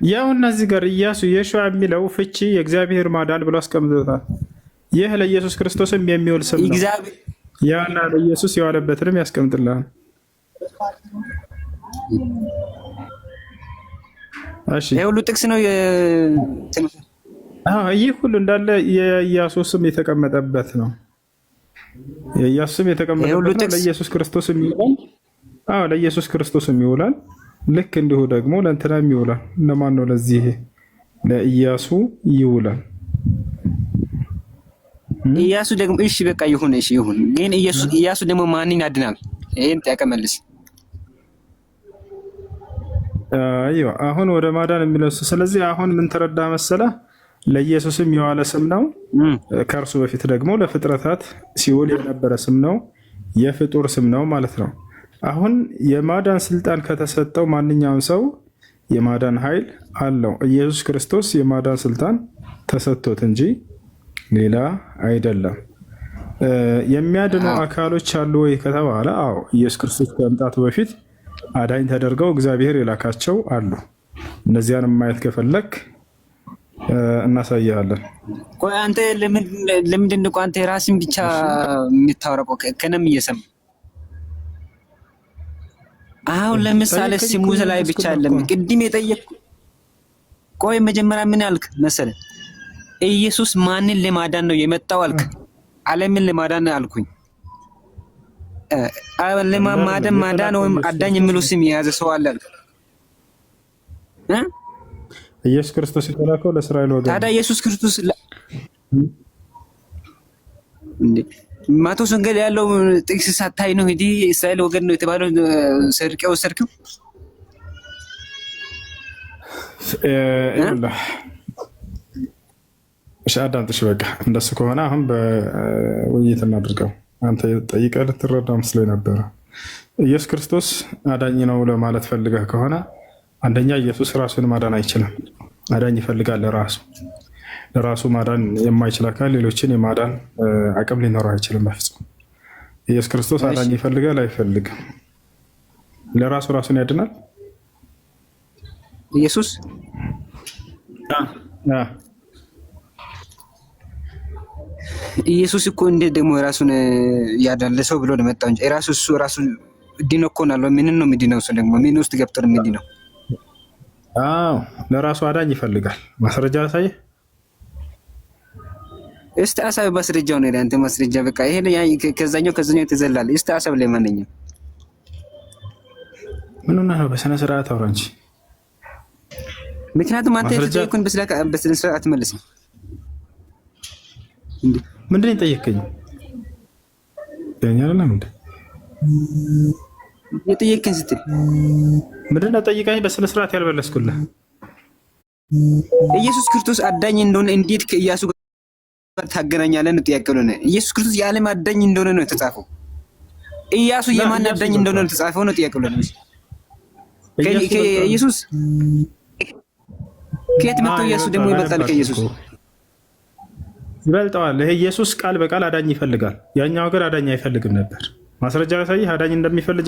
ያው እነዚህ ጋር ኢያሱ የሹዓ የሚለው ፍቺ የእግዚአብሔር ማዳን ብሎ አስቀምጦታል። ይህ ለኢየሱስ ክርስቶስም የሚውል ስም ነው። ያና ለኢየሱስ የዋለበትንም ያስቀምጥልሃል። እሺ ይሄ ሁሉ ጥቅስ ነው። ይህ ሁሉ እንዳለ የኢያሱ ስም የተቀመጠበት ነው። የኢያሱ ስም የተቀመጠበት ነው። ለኢየሱስ ክርስቶስም ይውላል። ለኢየሱስ ክርስቶስም ይውላል። ልክ እንዲሁ ደግሞ ለእንትናም ይውላል። ለማን ነው? ለዚህ ለኢያሱ ይውላል። ኢያሱ ደግሞ እሺ በቃ ይሁን፣ እሺ ይሁን። ግን ኢያሱ ደግሞ ማንን ያድናል? ይሄን ጥያቄ መልስ። አይዋ አሁን ወደ ማዳን የሚለው ስለዚህ አሁን ምን ተረዳ መሰለ ለኢየሱስም የዋለ ስም ነው። ከእርሱ በፊት ደግሞ ለፍጥረታት ሲውል የነበረ ስም ነው፣ የፍጡር ስም ነው ማለት ነው። አሁን የማዳን ስልጣን ከተሰጠው ማንኛውም ሰው የማዳን ኃይል አለው። ኢየሱስ ክርስቶስ የማዳን ስልጣን ተሰጥቶት እንጂ ሌላ አይደለም። የሚያድኑ አካሎች አሉ ወይ ከተባለ አዎ፣ ኢየሱስ ክርስቶስ ከመምጣቱ በፊት አዳኝ ተደርገው እግዚአብሔር የላካቸው አሉ። እነዚያን ማየት ከፈለክ እናሳያለን። ቆይ አንተ ለምንድን ነው አንተ ራስን ብቻ የምታወራው? ከነም እየሰማ አሁን ለምሳሌ ሙሴ ላይ ብቻ አይደለም ቅድም የጠየቅኩ። ቆይ መጀመሪያ ምን አልክ መሰለ? ኢየሱስ ማንን ለማዳን ነው የመጣው አልክ? ዓለምን ለማዳን አልኩኝ። ማዳን ወይም አዳኝ የሚለው ስም የያዘ ሰው አለ አልክ? ኢየሱስ ክርስቶስ የተላከው ለእስራኤል ወገን። ታዲያ ኢየሱስ ክርስቶስ ማቴዎስ ወንጌል ያለው ጥቅስ ሳታይ ነው እንጂ እስራኤል ወገን ነው የተባለው ሰርቀው እሺ አዳምጥሽ። በቃ እንደሱ ከሆነ አሁን በውይይት እናድርገው። አንተ ጠይቀህ ልትረዳ መስሎኝ ነበረ። ኢየሱስ ክርስቶስ አዳኝ ነው ለማለት ፈልገህ ከሆነ አንደኛ ኢየሱስ ራሱን ማዳን አይችልም። አዳኝ ይፈልጋል። ለራሱ ማዳን የማይችል አካል ሌሎችን የማዳን አቅም ሊኖረው አይችልም በፍጹም። ኢየሱስ ክርስቶስ አዳኝ ይፈልጋል አይፈልግም? ለራሱ ራሱን ያድናል ኢየሱስ። ኢየሱስ እኮ እንዴት ደግሞ ራሱን ያዳለ ሰው ብሎ ነው መጣው እንጂ ራሱ ዲኖ እኮ ነው። ምን ነው ምንድነው? እሱ ደግሞ ምን ውስጥ ገብቶ ነው ምንድነው? አዎ ለራሱ አዳኝ ይፈልጋል። ማስረጃ አሳየ። እስቲ አሳብ ማስረጃው ነው ያንተ ማስረጃ። በቃ ይሄ ከዛኛው ተዘላለ። እስቲ አሳብ ላይ ማንኛው ምን ነው? በስነ ስርዓት አውራ እንጂ። ምክንያቱም አንተ የተጠየቁን በስነ ስርዓት መልስ ነው። ምንድን ነው የጠየቀኝ? ያኛልና ምንድን የጠየቀኝ ስትል ምንድን ነው ጠይቀኝ? በስነ ስርዓት ያልመለስኩልህ ኢየሱስ ክርስቶስ አዳኝ እንደሆነ እንዴት ከኢያሱ ጋር ታገናኛለህ? ጥያቄው ነው። ኢየሱስ ክርስቶስ የዓለም አዳኝ እንደሆነ ነው የተጻፈው። ኢያሱ የማን አዳኝ እንደሆነ ነው የተጻፈው ነው ጥያቄው ነው። ከኢየሱስ ከየት መጥቶ ኢየሱስ ደግሞ ይበልጣል? ከኢየሱስ ይበልጠዋል። ይሄ ኢየሱስ ቃል በቃል አዳኝ ይፈልጋል። ያኛው ግን አዳኝ አይፈልግም ነበር። ማስረጃ ላሳይህ አዳኝ እንደሚፈልግ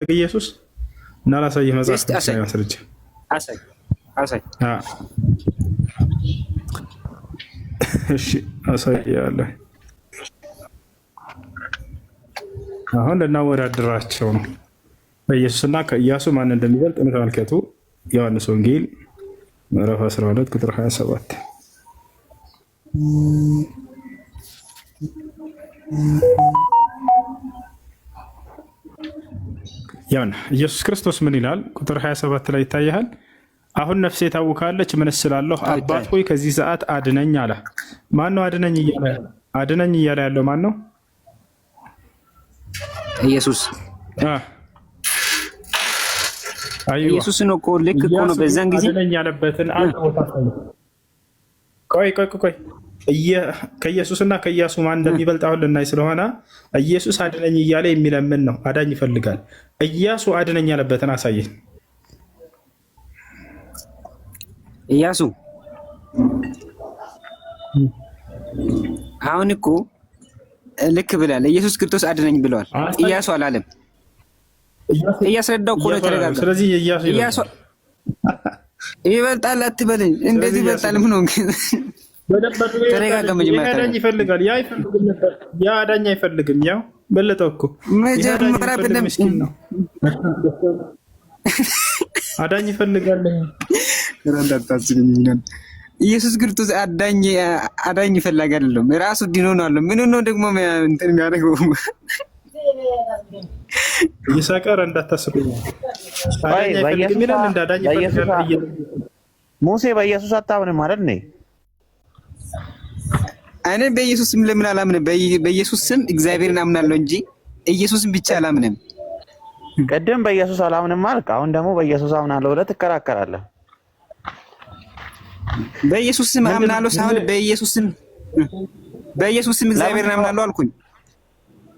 ኢየሱስ እና ላሳይህ መጽሐፍ ማስረጃ አሳይ። እሺ አሳያለሁ። አሁን ልናወዳድራቸው ነው። በኢየሱስና ከኢያሱ ማን እንደሚበልጥ ተመልከቱ። ዮሐንስ ወንጌል ምዕራፍ 12 ቁጥር 27 ያውና ኢየሱስ ክርስቶስ ምን ይላል? ቁጥር 27 ላይ ይታያል። አሁን ነፍሴ ታውካለች፣ ምን ስላለሁ አባት ሆይ ከዚህ ሰዓት አድነኝ አለ። ማን ነው አድነኝ እያለ ያለው? ማን ነው? ኢየሱስ። ኢየሱስ ነው እኮ ልክ እኮ ነው። በዛን ጊዜ አድነኝ ያለበትን አንድ ቦታ ቆይ ከኢየሱስና ከኢያሱ ማን እንደሚበልጥ አሁን ልናይ ስለሆነ ኢየሱስ አድነኝ እያለ የሚለምን ነው። አዳኝ ይፈልጋል። ኢያሱ አድነኝ ያለበትን አሳየኝ። ኢያሱ አሁን እኮ ልክ ብላል። ኢየሱስ ክርስቶስ አድነኝ ብለዋል። ኢያሱ አላለም። እያስረዳው እኮ ነው ተረጋጋ። ስለዚህ ኢያሱ ይበልጣል አትበለኝ። እንደዚህ ይበልጣል ምን ሆንክ? ተረጋጋ። መጀመሪያ አዳኝ ይፈልጋል። ያ አይፈልግም ነበር። ያ አዳኝ አይፈልግም። ያው በለጠው እኮ መጀመሪያ በደም ምስኪን ነው። አዳኝ ይፈልጋል። ኢየሱስ ክርስቶስ አዳኝ ይፈልጋል አይደለም። ራሱ ዲኖ ነው አለ። ምን ነው ደግሞ እንትን የሚያደርገው? ይሳቀር እንዳታስቡኝ። አዳኝ አይፈልግም ይላል። እንደ አዳኝ ይፈልጋል። ሙሴ በኢየሱስ አታምንም አይደል? ነኝ እኔ በኢየሱስ ስም ለምን አላምንም? በኢየሱስ ስም እግዚአብሔርን አምናለሁ እንጂ ኢየሱስን ብቻ አላምንም። ቅድም በኢየሱስ አላምንም አልክ፣ አሁን ደግሞ በኢየሱስ አምናለሁ ብለህ ትከራከራለህ። በኢየሱስ ስም አምናለሁ ሳይሆን በኢየሱስ ስም እግዚአብሔርን አምናለሁ አልኩኝ።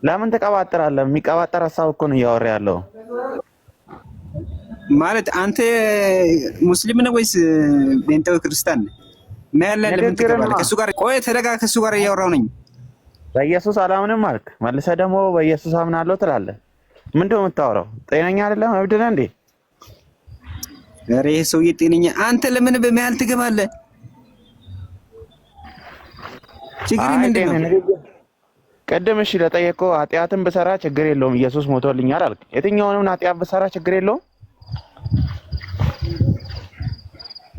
ለምን ትቀባጥራለህ? የሚቀባጠር ሀሳብ እኮ ነው እያወራ ያለው። ማለት አንተ ሙስሊም ነህ ወይስ ቤንተው ክርስቲያን ነህ? ማያለን ለምን ትቀባለህ? ከሱ ጋር ቆይ ከሱ ጋር እያወራሁ ነኝ። በኢየሱስ አላምንም አልክ፣ መልሰህ ደግሞ በኢየሱስ አምናለሁ ትላለህ። ምንድን ነው የምታወራው? ጤነኛ አይደለም? እብድ ነህ እንዴ? ኧረ ይሄ ሰውዬ ጤነኛ። አንተ ለምን በመሀል ትገባለህ? ችግር ምንድን ነው? ቅድም እሺ ለጠየቀው ኃጢአትን ብሰራ ችግር የለውም ኢየሱስ ሞቶልኛል አልክ። የትኛውንም ኃጢአት ብሰራ ችግር የለውም?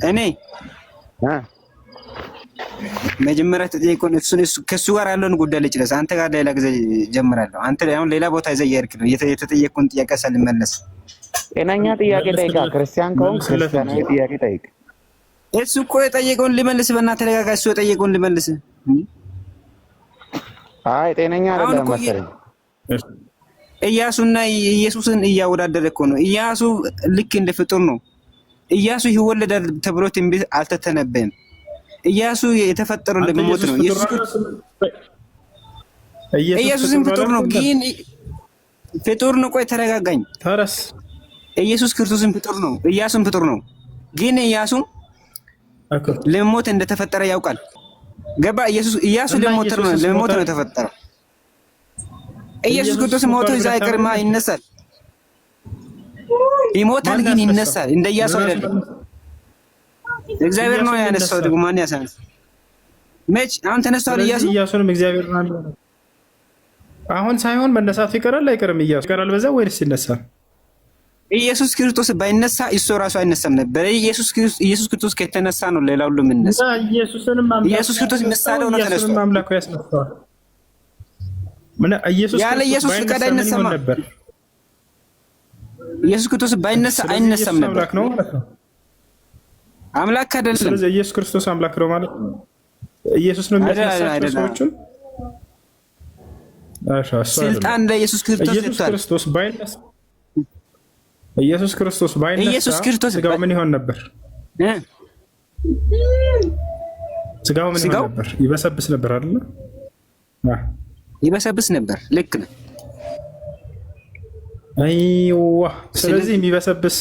እኔ መጀመሪያ ተጠየቀውን ከሱ ጋር ያለውን ጉዳይ ልጨርስ። አንተ ጋር ሌላ ጊዜ ጀምራለሁ። አንተ አሁን ሌላ ቦታ ይዘህ እየሄድክ ነው። የተጠየቀውን ጥያቄ ሳልመለስ ጤነኛ ጥያቄ ጠይቃ። ክርስቲያን ከሆንክ ክርስቲያናዊ ጥያቄ ጠይቅ። እሱ እኮ የጠየቀውን ሊመልስ። በእናትህ ተረጋጋ። እሱ የጠየቀውን ሊመልስ። አይ ጤነኛ አይደለም መሰለኝ። ኢያሱና ኢየሱስን እያወዳደረ እኮ ነው። ኢያሱ ልክ እንደ ፍጡር ነው። ኢያሱ ይወለዳል ተብሎ ትንቢት አልተተነበየም። ኢያሱ የተፈጠረው ለመሞት ነው። ኢየሱስም ፍጡር ነው፣ ግን ፍጡር ነው። ቆይ ተረጋጋኝ። ታረስ ኢየሱስ ክርስቶስም ፍጡር ነው፣ ኢያሱም ፍጡር ነው። ግን ኢያሱ ለሞት እንደተፈጠረ ያውቃል። ገባ? ኢያሱ ለሞት ነው የተፈጠረው። ኢየሱስ ክርስቶስ ሞቶ ይዛ አይቀርማ፣ ይነሳል። ይሞታል ግን ይነሳል። እንደ ኢያሱ አይደለም። እግዚአብሔር ነው ያነሳው። ደግሞ ማን ያሳነስ? መች አሁን ተነስቷል ኢያሱ። ኢያሱንም እግዚአብሔር ነው አሁን ሳይሆን መነሳቱ ይቀራል አይቀርም? ኢያሱ ይቀራል በዛ ወይስ ይነሳል? ኢየሱስ ክርስቶስ ባይነሳ እሱ ራሱ አይነሳም ነበር። ኢየሱስ ክርስቶስ ከተነሳ ነው ሌላ ሁሉ የሚነሳ። ኢየሱስ ክርስቶስ ምሳሌ ነው ተነስቶ አምላኩ ያስነሳዋል። ምን ኢየሱስ ያለ ኢየሱስ ፈቃድ አይነሳም ነበር። ኢየሱስ ክርስቶስ ባይነሳ አይነሳም ነበር። አምላክ ነው ማለት ነው። አምላክ አይደለም። ስለዚህ ኢየሱስ ክርስቶስ አምላክ ነው ማለት ነው። ኢየሱስ ነው የሚያስነሳው ሰዎችን። ስልጣን ለኢየሱስ ክርስቶስ ኢየሱስ ክርስቶስ ባይነሳ ኢየሱስ ክርስቶስ ስጋው ምን ይሆን ነበር? ስጋው ምን ይሆን ነበር? ይበሰብስ ነበር አይደል? ይበሰብስ ነበር። ልክ ነው። አይዋ ስለዚህ የሚበሰብስ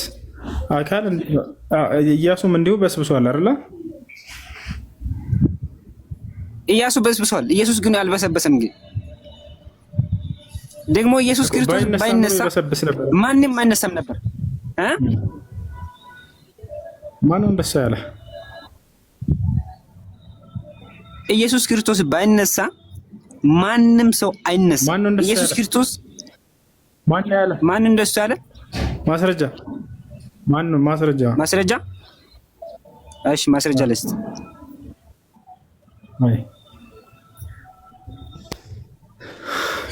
አካል ኢያሱም እንዲሁ በስብሷል አይደል? ኢያሱ በስብሷል። ኢየሱስ ግን አልበሰበሰም። ግን ደግሞ ኢየሱስ ክርስቶስ ባይነሳ ማንም አይነሳም ነበር። ማን ነው እንደሳ ያለ? ኢየሱስ ክርስቶስ ባይነሳ ማንም ሰው አይነሳም። ኢየሱስ ክርስቶስ ማን ያለ? ማን እንደሱ ያለ? ማስረጃ ማን ነው? ማስረጃ እሺ፣ ማስረጃ ልስጥ። አይ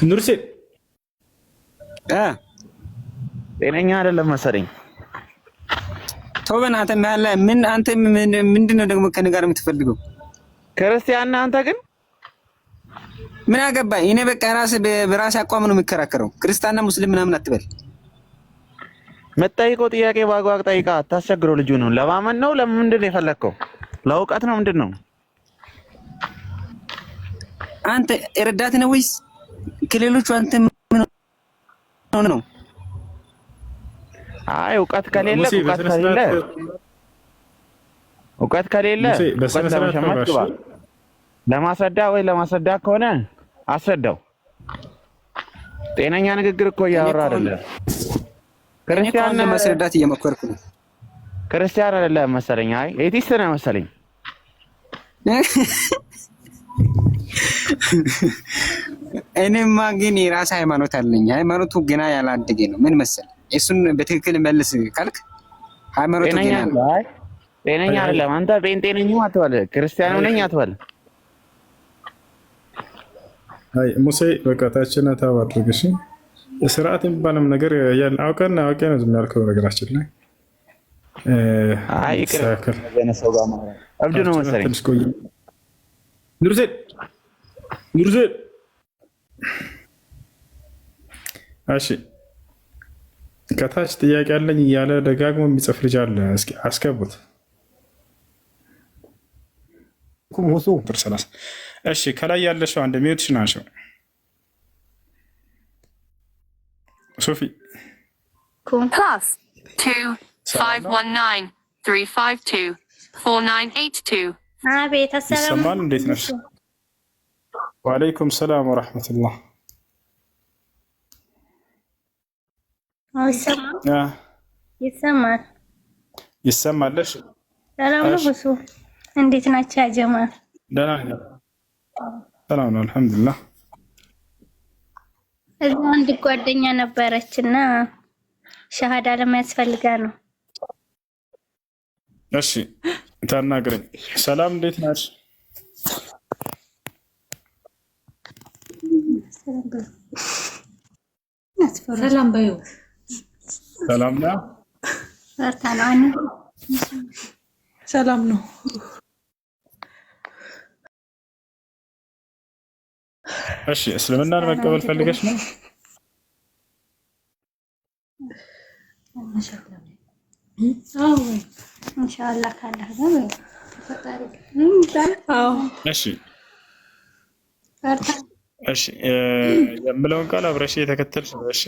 ኑርሴ ጤነኛ አይደለም መሰለኝ። ተው በእናትህ መሀል ላይ ምን አንተ ምንድነው ደግሞ ከኔ ጋር የምትፈልገው? ክርስቲያን ነህ አንተ ግን ምን አገባኝ እኔ። በቃ በራሴ አቋም ነው የሚከራከረው። ክርስቲያንና ሙስሊም ምናምን አትበል። መጠይቀው ጥያቄ በአግባብ ጠይቃ። አታስቸግረው። ልጁ ነው ለማመን ነው ለምንድን ነው የፈለግከው? ለእውቀት ነው ምንድን ነው? አንተ ረዳት ነው ወይስ ከሌሎቹ አንተ ምን ነው? አይ እውቀት ከሌለ ለማስረዳ ወይ ለማስረዳ ከሆነ አስረዳው። ጤነኛ ንግግር እኮ እያወራ አይደለም። ክርስቲያን ለማስረዳት እየመከርኩ ነው። ክርስቲያን አይደለም መሰለኝ። አይ ኤቲስት ነው መሰለኝ። እኔማ ግን የራሴ ሃይማኖት አለኝ። ሃይማኖቱ ገና ያላደገ ነው። ምን መሰለህ? እሱን በትክክል መልስ ካልክ ሃይማኖቱ ገና ነው። ጤነኛ አይደለም። አንተ ጤነኛ አትበል፣ ክርስቲያን ነኝ አትበል። አይ ሙሴ በቃ ታችና ታዋድርግ። እሺ ስርዓት የሚባልም ነገር አውቄ ነው ዝም ያልከው ነገራችን ላይ አይ ይቅር። በነሰው ጋር ማለት አብዱ ነው መሰለኝ። ኑርሴ እሺ ከታች ጥያቄ አለኝ እያለ ደጋግሞ የሚጽፍ ልጅ አለ። እስኪ አስገቡት። ቁጥር 30 እሺ፣ ከላይ ያለሽው አንድ ሚዩትሽን አንሺው ሶፊ +2 አቤት አሰላሙ ይሰማል? እንዴት ነሽ? ወአለይኩም ሰላም ወራህመቱላህ። ይሰማል? ይሰማለሽ? ሰላም ነው ሁሱ፣ እንዴት ናቸው? ያጀማ ደህና ነኝ፣ ሰላም ነው አልሐምዱሊላህ። እዚህ አንድ ጓደኛ ነበረችና ሸሃዳ ለማያስፈልጋ ነው። እሺ ታናግረኝ። ሰላም እንዴት ናች? ሰላም በዩ ሰላም ነው። ፈርታ ነው። ሰላም ነው። እሺ እስልምናን መቀበል ፈልገሽ ነው? ኢንሻአላህ ካላህ ፈጣሪ እሺ እሺ የምለውን ቃል አብረሽ የተከተልሽ ነው። እሺ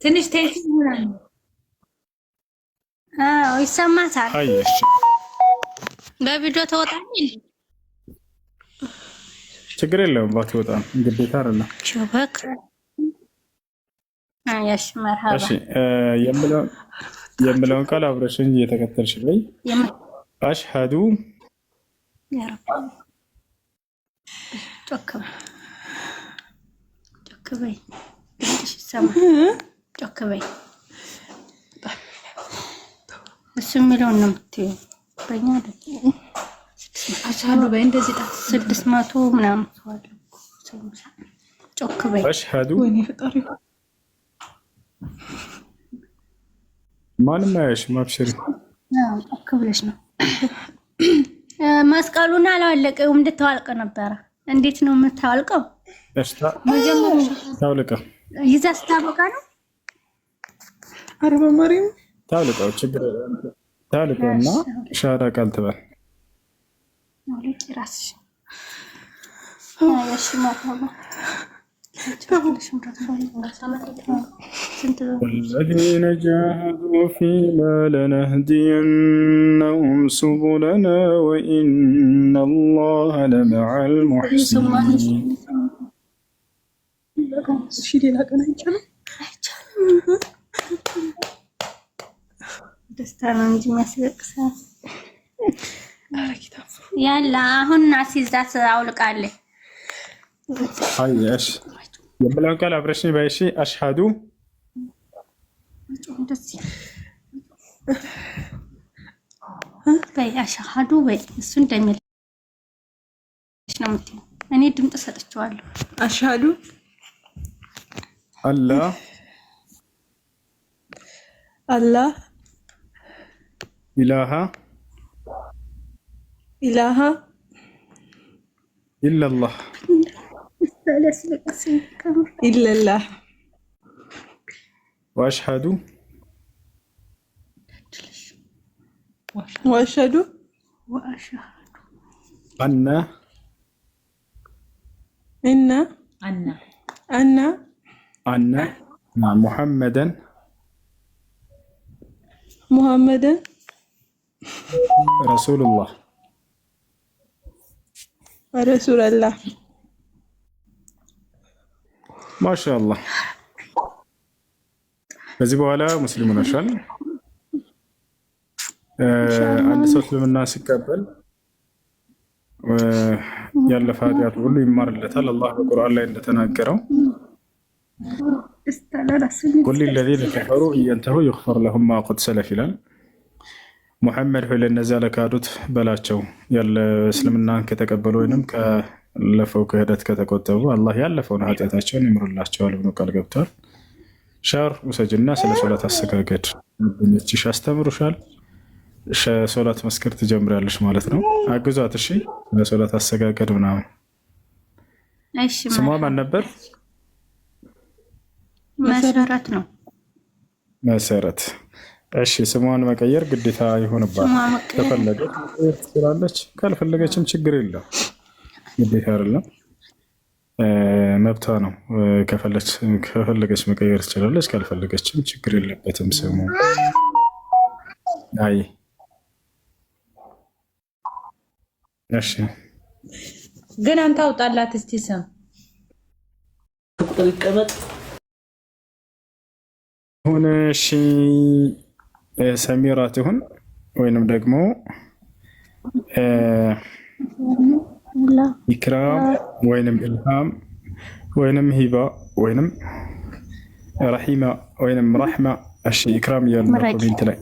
ትንሽ ቴንሽን ይሰማታል። አየሽ በቪዲዮ ተወጣኝ። ችግር የለውም ባትወጣ ግዴታ አይደለም። ሸበክ አያሽ መርሃባ። እሺ የምለውን ቃል አብረሽ የተከተልሽ በይ። አሽሃዱ ያ ረብ ጮክ በይ ጮክ በይ። እሱ የሚለውን ነው የምትይው። በእኛ አሽሃዱ በይ። እንደዚህ 600 ምናምን ጮክ በይ። አሽሃዱ ወይኔ ፈጣሪ ማንም አያሽም። አብሽሪ ጮክ ብለሽ ነው። መስቀሉን አላወለቀውም። እንድታወልቅ ነበረ። እንዴት ነው የምታወልቀው? ታውልቀ ይዛ ስታበቃ ነው። አርባ ማርያም ታውልቀው ችግር ታውልቀውና ሻዳ ቃል ትበል። ወለቂ ራስሽ ያሽ ማታባ والذين جاهدوا فينا لنهدينهم سبلنا وإن الله لمع المحسنين. ያላ አሁን አሲዛት አውልቃለች። አየሽ የምለውን ቃል አብረሽኝ ባይሺ አሽሃዱ በይ አሽሃዱ በይ። እሱ እንደሚልሽ ነው የምትይው። እኔ ድምፅ ሰጥቼዋለሁ። አሽሃዱ አላህ ኢላሃ ኢላላህ ኢላላህ ወአሽሃዱ አነ ሙሐመደን ረሱሉላህ ረሱላላህ። ማሻአላህ። ከዚህ በኋላ ሙስሊም ሆነሻል። አንድ ሰው እስልምና ሲቀበል ያለፈ ኃጢአት ሁሉ ይማርለታል። አላህ በቁርአን ላይ እንደተናገረው ቁል ለዚነ ከፈሩ ኢየንተሁ ይግፈር ለሁም ማ ቀድ ሰለፍ ይላል። ሙሐመድ ሆይ ለእነዚያ ለካዱት በላቸው ያለ እስልምናን ከተቀበሉ ወይንም ካለፈው ክህደት ከተቆጠቡ አላህ ያለፈውን ኃጢአታቸውን ይምርላቸዋል ብሎ ቃል ገብቷል። ሻር ውሰጅና ስለ ሶላት አሰጋገድ ብኝችሽ አስተምሩሻል። ሶላት መስከር ትጀምሪያለሽ ማለት ነው። አግዟት። እሺ ስለ ሶላት አሰጋገድ ምናምን። ስሟ ማን ነበር? መሰረት ነው። መሰረት። እሺ ስሟን መቀየር ግዴታ ይሆንባታል። ከፈለገች ትችላለች፣ ካልፈለገችም ችግር የለም። ግዴታ አይደለም፣ መብቷ ነው። ከፈለገች መቀየር ትችላለች፣ ካልፈለገችም ችግር የለበትም ስሙ። አይ እሺ፣ ግን አንተ አውጣላት እስቲ ስም ይቀመጥ ሆነ። እሺ ሰሚራ ትሁን ወይንም ደግሞ ኢክራም ወይንም ኢልሃም ወይንም ሂባ ወይንም ረሒማ ወይንም ረሕማ። እሺ ኢክራም እያልን ኮሜንት ላይ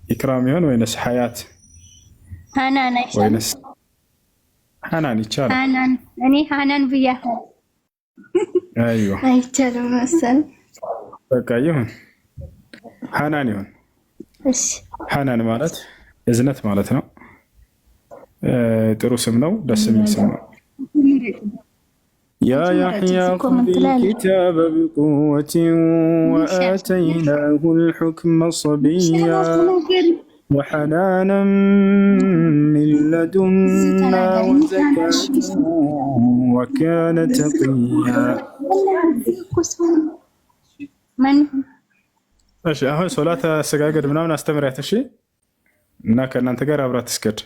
ኢክራም ይሆን ወይንስ ሐያት ወይንስ ሐናን? ይቻላል። ሐናን እኔ ሐናን ብያለሁ። አይዮ አይቻልም መሰል። በቃ ይሁን ሐናን ይሁን። እሺ ሐናን ማለት እዝነት ማለት ነው። ጥሩ ስም ነው፣ ደስ የሚል ስም ነው። ያ ያሕያ ኹዚል ኪታበ ቢቁወቲን ወአተይናሁ ልሑክመ ሰቢያ وحنانا من لدنا وزكاة وكان تقيا. እሺ አሁን ሶላት አሰጋገድ ምናምን አስተምሪያት። እሺ እና ከእናንተ ጋር አብራት ትስገድ።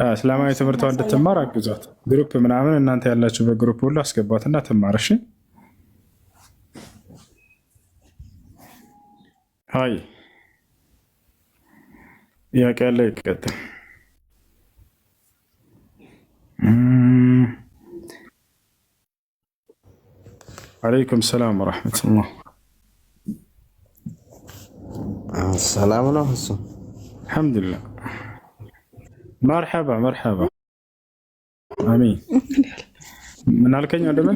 እስላማዊ ትምህርቷን እንድትማር አግዟት። ግሩፕ ምናምን እናንተ ያላችሁበት ግሩፕ ሁሉ አስገቧትና ትማር። እሺ ሀይ ጥያቄ ያለ ይቀጥል። አለይኩም ሰላም ወረሕመቱላህ። ሰላም ነው እሱ። አልሐምዱሊላህ። መርሐባ መርሐባ። አሚን። ምን አልከኝ? ወንድሜ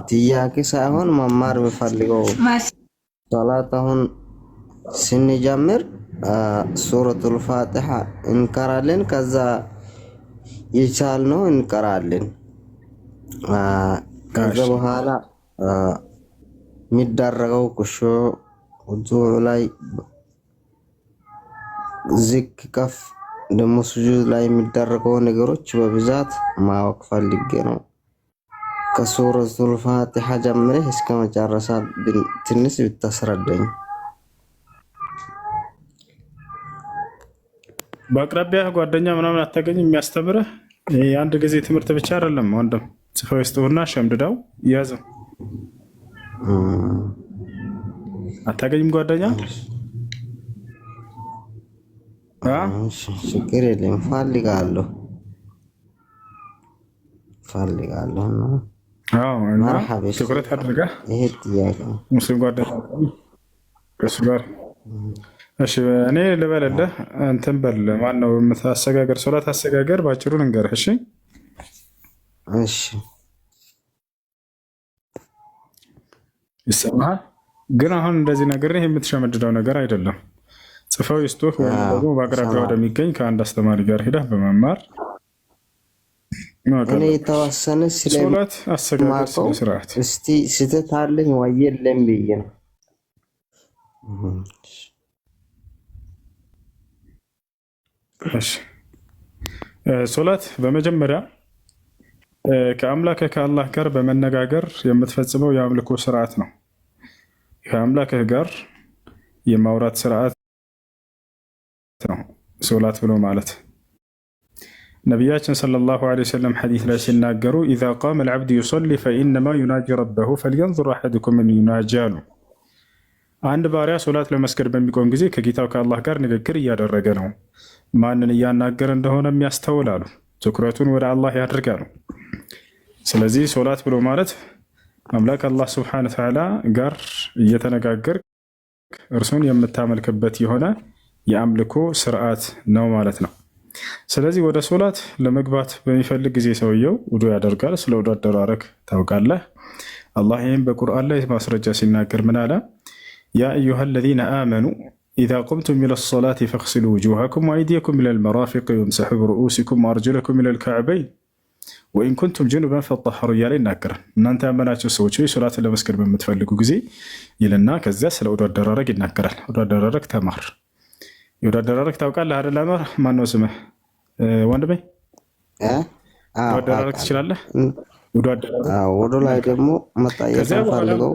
ጥያቄ ሳይሆን መማር ብፈልገው ሶላት አሁን ስንጀምር ሱረቱል ፋቲሃ እንቀራለን። ከዛ የቻልነው እንቀራለን። ከዛ በኋላ የሚደረገው ቁሾ ውዱዕ ላይ ዝቅ ከፍ ደግሞ ስጁድ ላይ የሚደረገው ነገሮች በብዛት ማወቅ ፈልጌ ነው። ከሱረቱል ፋቲሃ ጀምረህ እስከ መጨረሻ ትንሽ ብታስረዳኝ። በአቅራቢያ ጓደኛ ምናምን አታገኝም የሚያስተምርህ? የአንድ ጊዜ ትምህርት ብቻ አይደለም ወንድም፣ ጽፈው ይስጡህና ሸምድዳው ያዘው። አታገኝም ጓደኛ? ችግር የለም ፈልጋለሁ። ትኩረት አድርገህ ይሄ ጥያቄ ሙስሊም ጓደኛ እሱ ጋር እሺ እኔ ልበልልህ እንትን በል። ማነው የምታሰጋገር? ሶላት አሰጋገር ባጭሩ ልንገርህ። እሺ እሺ ይሰማሃል? ግን አሁን እንደዚህ ነገር የምትሸመድደው ነገር አይደለም። ጽፈው ይስጡህ ወይም ደግሞ በአቅራቢያ ወደሚገኝ ከአንድ አስተማሪ ጋር ሄደህ በመማር እኔ የተወሰነ ሶላት አሰጋገር ስነ ስርዓት እስቲ ስህተት አለኝ ወይ የለም ብዬ ነው። ሶላት በመጀመሪያ ከአምላክህ ከአላህ ጋር በመነጋገር የምትፈጽመው የአምልኮ ስርዓት ነው። ከአምላክህ ጋር የማውራት ስርዓት ነው ሶላት ብሎ ማለት። ነቢያችን ሰለላሁ ዐለይሂ ወሰለም ሐዲስ ላይ ሲናገሩ ኢዛ ቃመ አልዓብዱ ዩሰሊ ፈኢነማ ዩናጂ ረበሁ ፈልየንዙር አሐዱኩም መን ዩናጂ አሉ። አንድ ባሪያ ሶላት ለመስገድ በሚቆም ጊዜ ከጌታው ከአላህ ጋር ንግግር እያደረገ ነው። ማንን እያናገረ እንደሆነ የሚያስተውላሉ። ትኩረቱን ወደ አላህ ያደርጋሉ። ስለዚህ ሶላት ብሎ ማለት አምላክ አላህ ስብሐነሁ ወተዓላ ጋር እየተነጋገር እርሱን የምታመልክበት የሆነ የአምልኮ ስርዓት ነው ማለት ነው። ስለዚህ ወደ ሶላት ለመግባት በሚፈልግ ጊዜ ሰውየው ውዱ ያደርጋል። ስለ ውዱ አደራረግ ታውቃለህ። አላህ ይህም በቁርአን ላይ ማስረጃ ሲናገር ምን አለ? ያ አዩሃ አለዚነ አመኑ ኢዛ ቁምቱም ኢለ ሶላት ፈግሲሉ ውጁሃኩም ወአይዲየኩም ኢለል መራፊቅ ወምሰሑ ብሩኡሲኩም ወአርጁለኩም ኢለል ከዕበይን ወኢን ኩንቱም ጁኑበን ፈጠሀሩ እያለ ይናገራል። እናንተ ያመናቸው ሰዎች ወይ ሶላትን ለመስገድ በምትፈልጉ ጊዜ ይልና ከዚያ ስለ ውዱ አደራረግ ይናገራል። ውዱ አደራረግ ተማር። የውዱ አደራረግ ታውቃለህ አይደል? አማር ማነው ስምህ ወንድሜ? ውዱ አደራረግ ትችላለህ? ውዱ ላይ ደግሞ መጠየቅ ፈልገው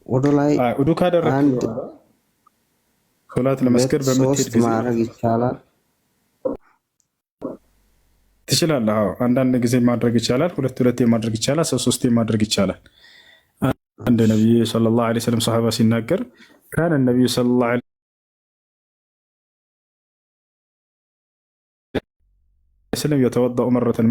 ውዱ ላይ ውዱ ካደረግህ ሶላት ለመስገድ በምትሄድ ጊዜ ማድረግ ይቻላል። ትችላለህ። አንዳንድ ጊዜ ማድረግ ይቻላል። ሁለቴ ማድረግ ይቻላል። ሶስቴ ማድረግ ይቻላል። አንድ ነቢዩ ሰለላሁ ዐለይሂ ወሰለም ሰሃባ ሲናገር ካነ ነቢዩ ሰለላሁ ዐለይሂ ወሰለም የተወደኡ መረተን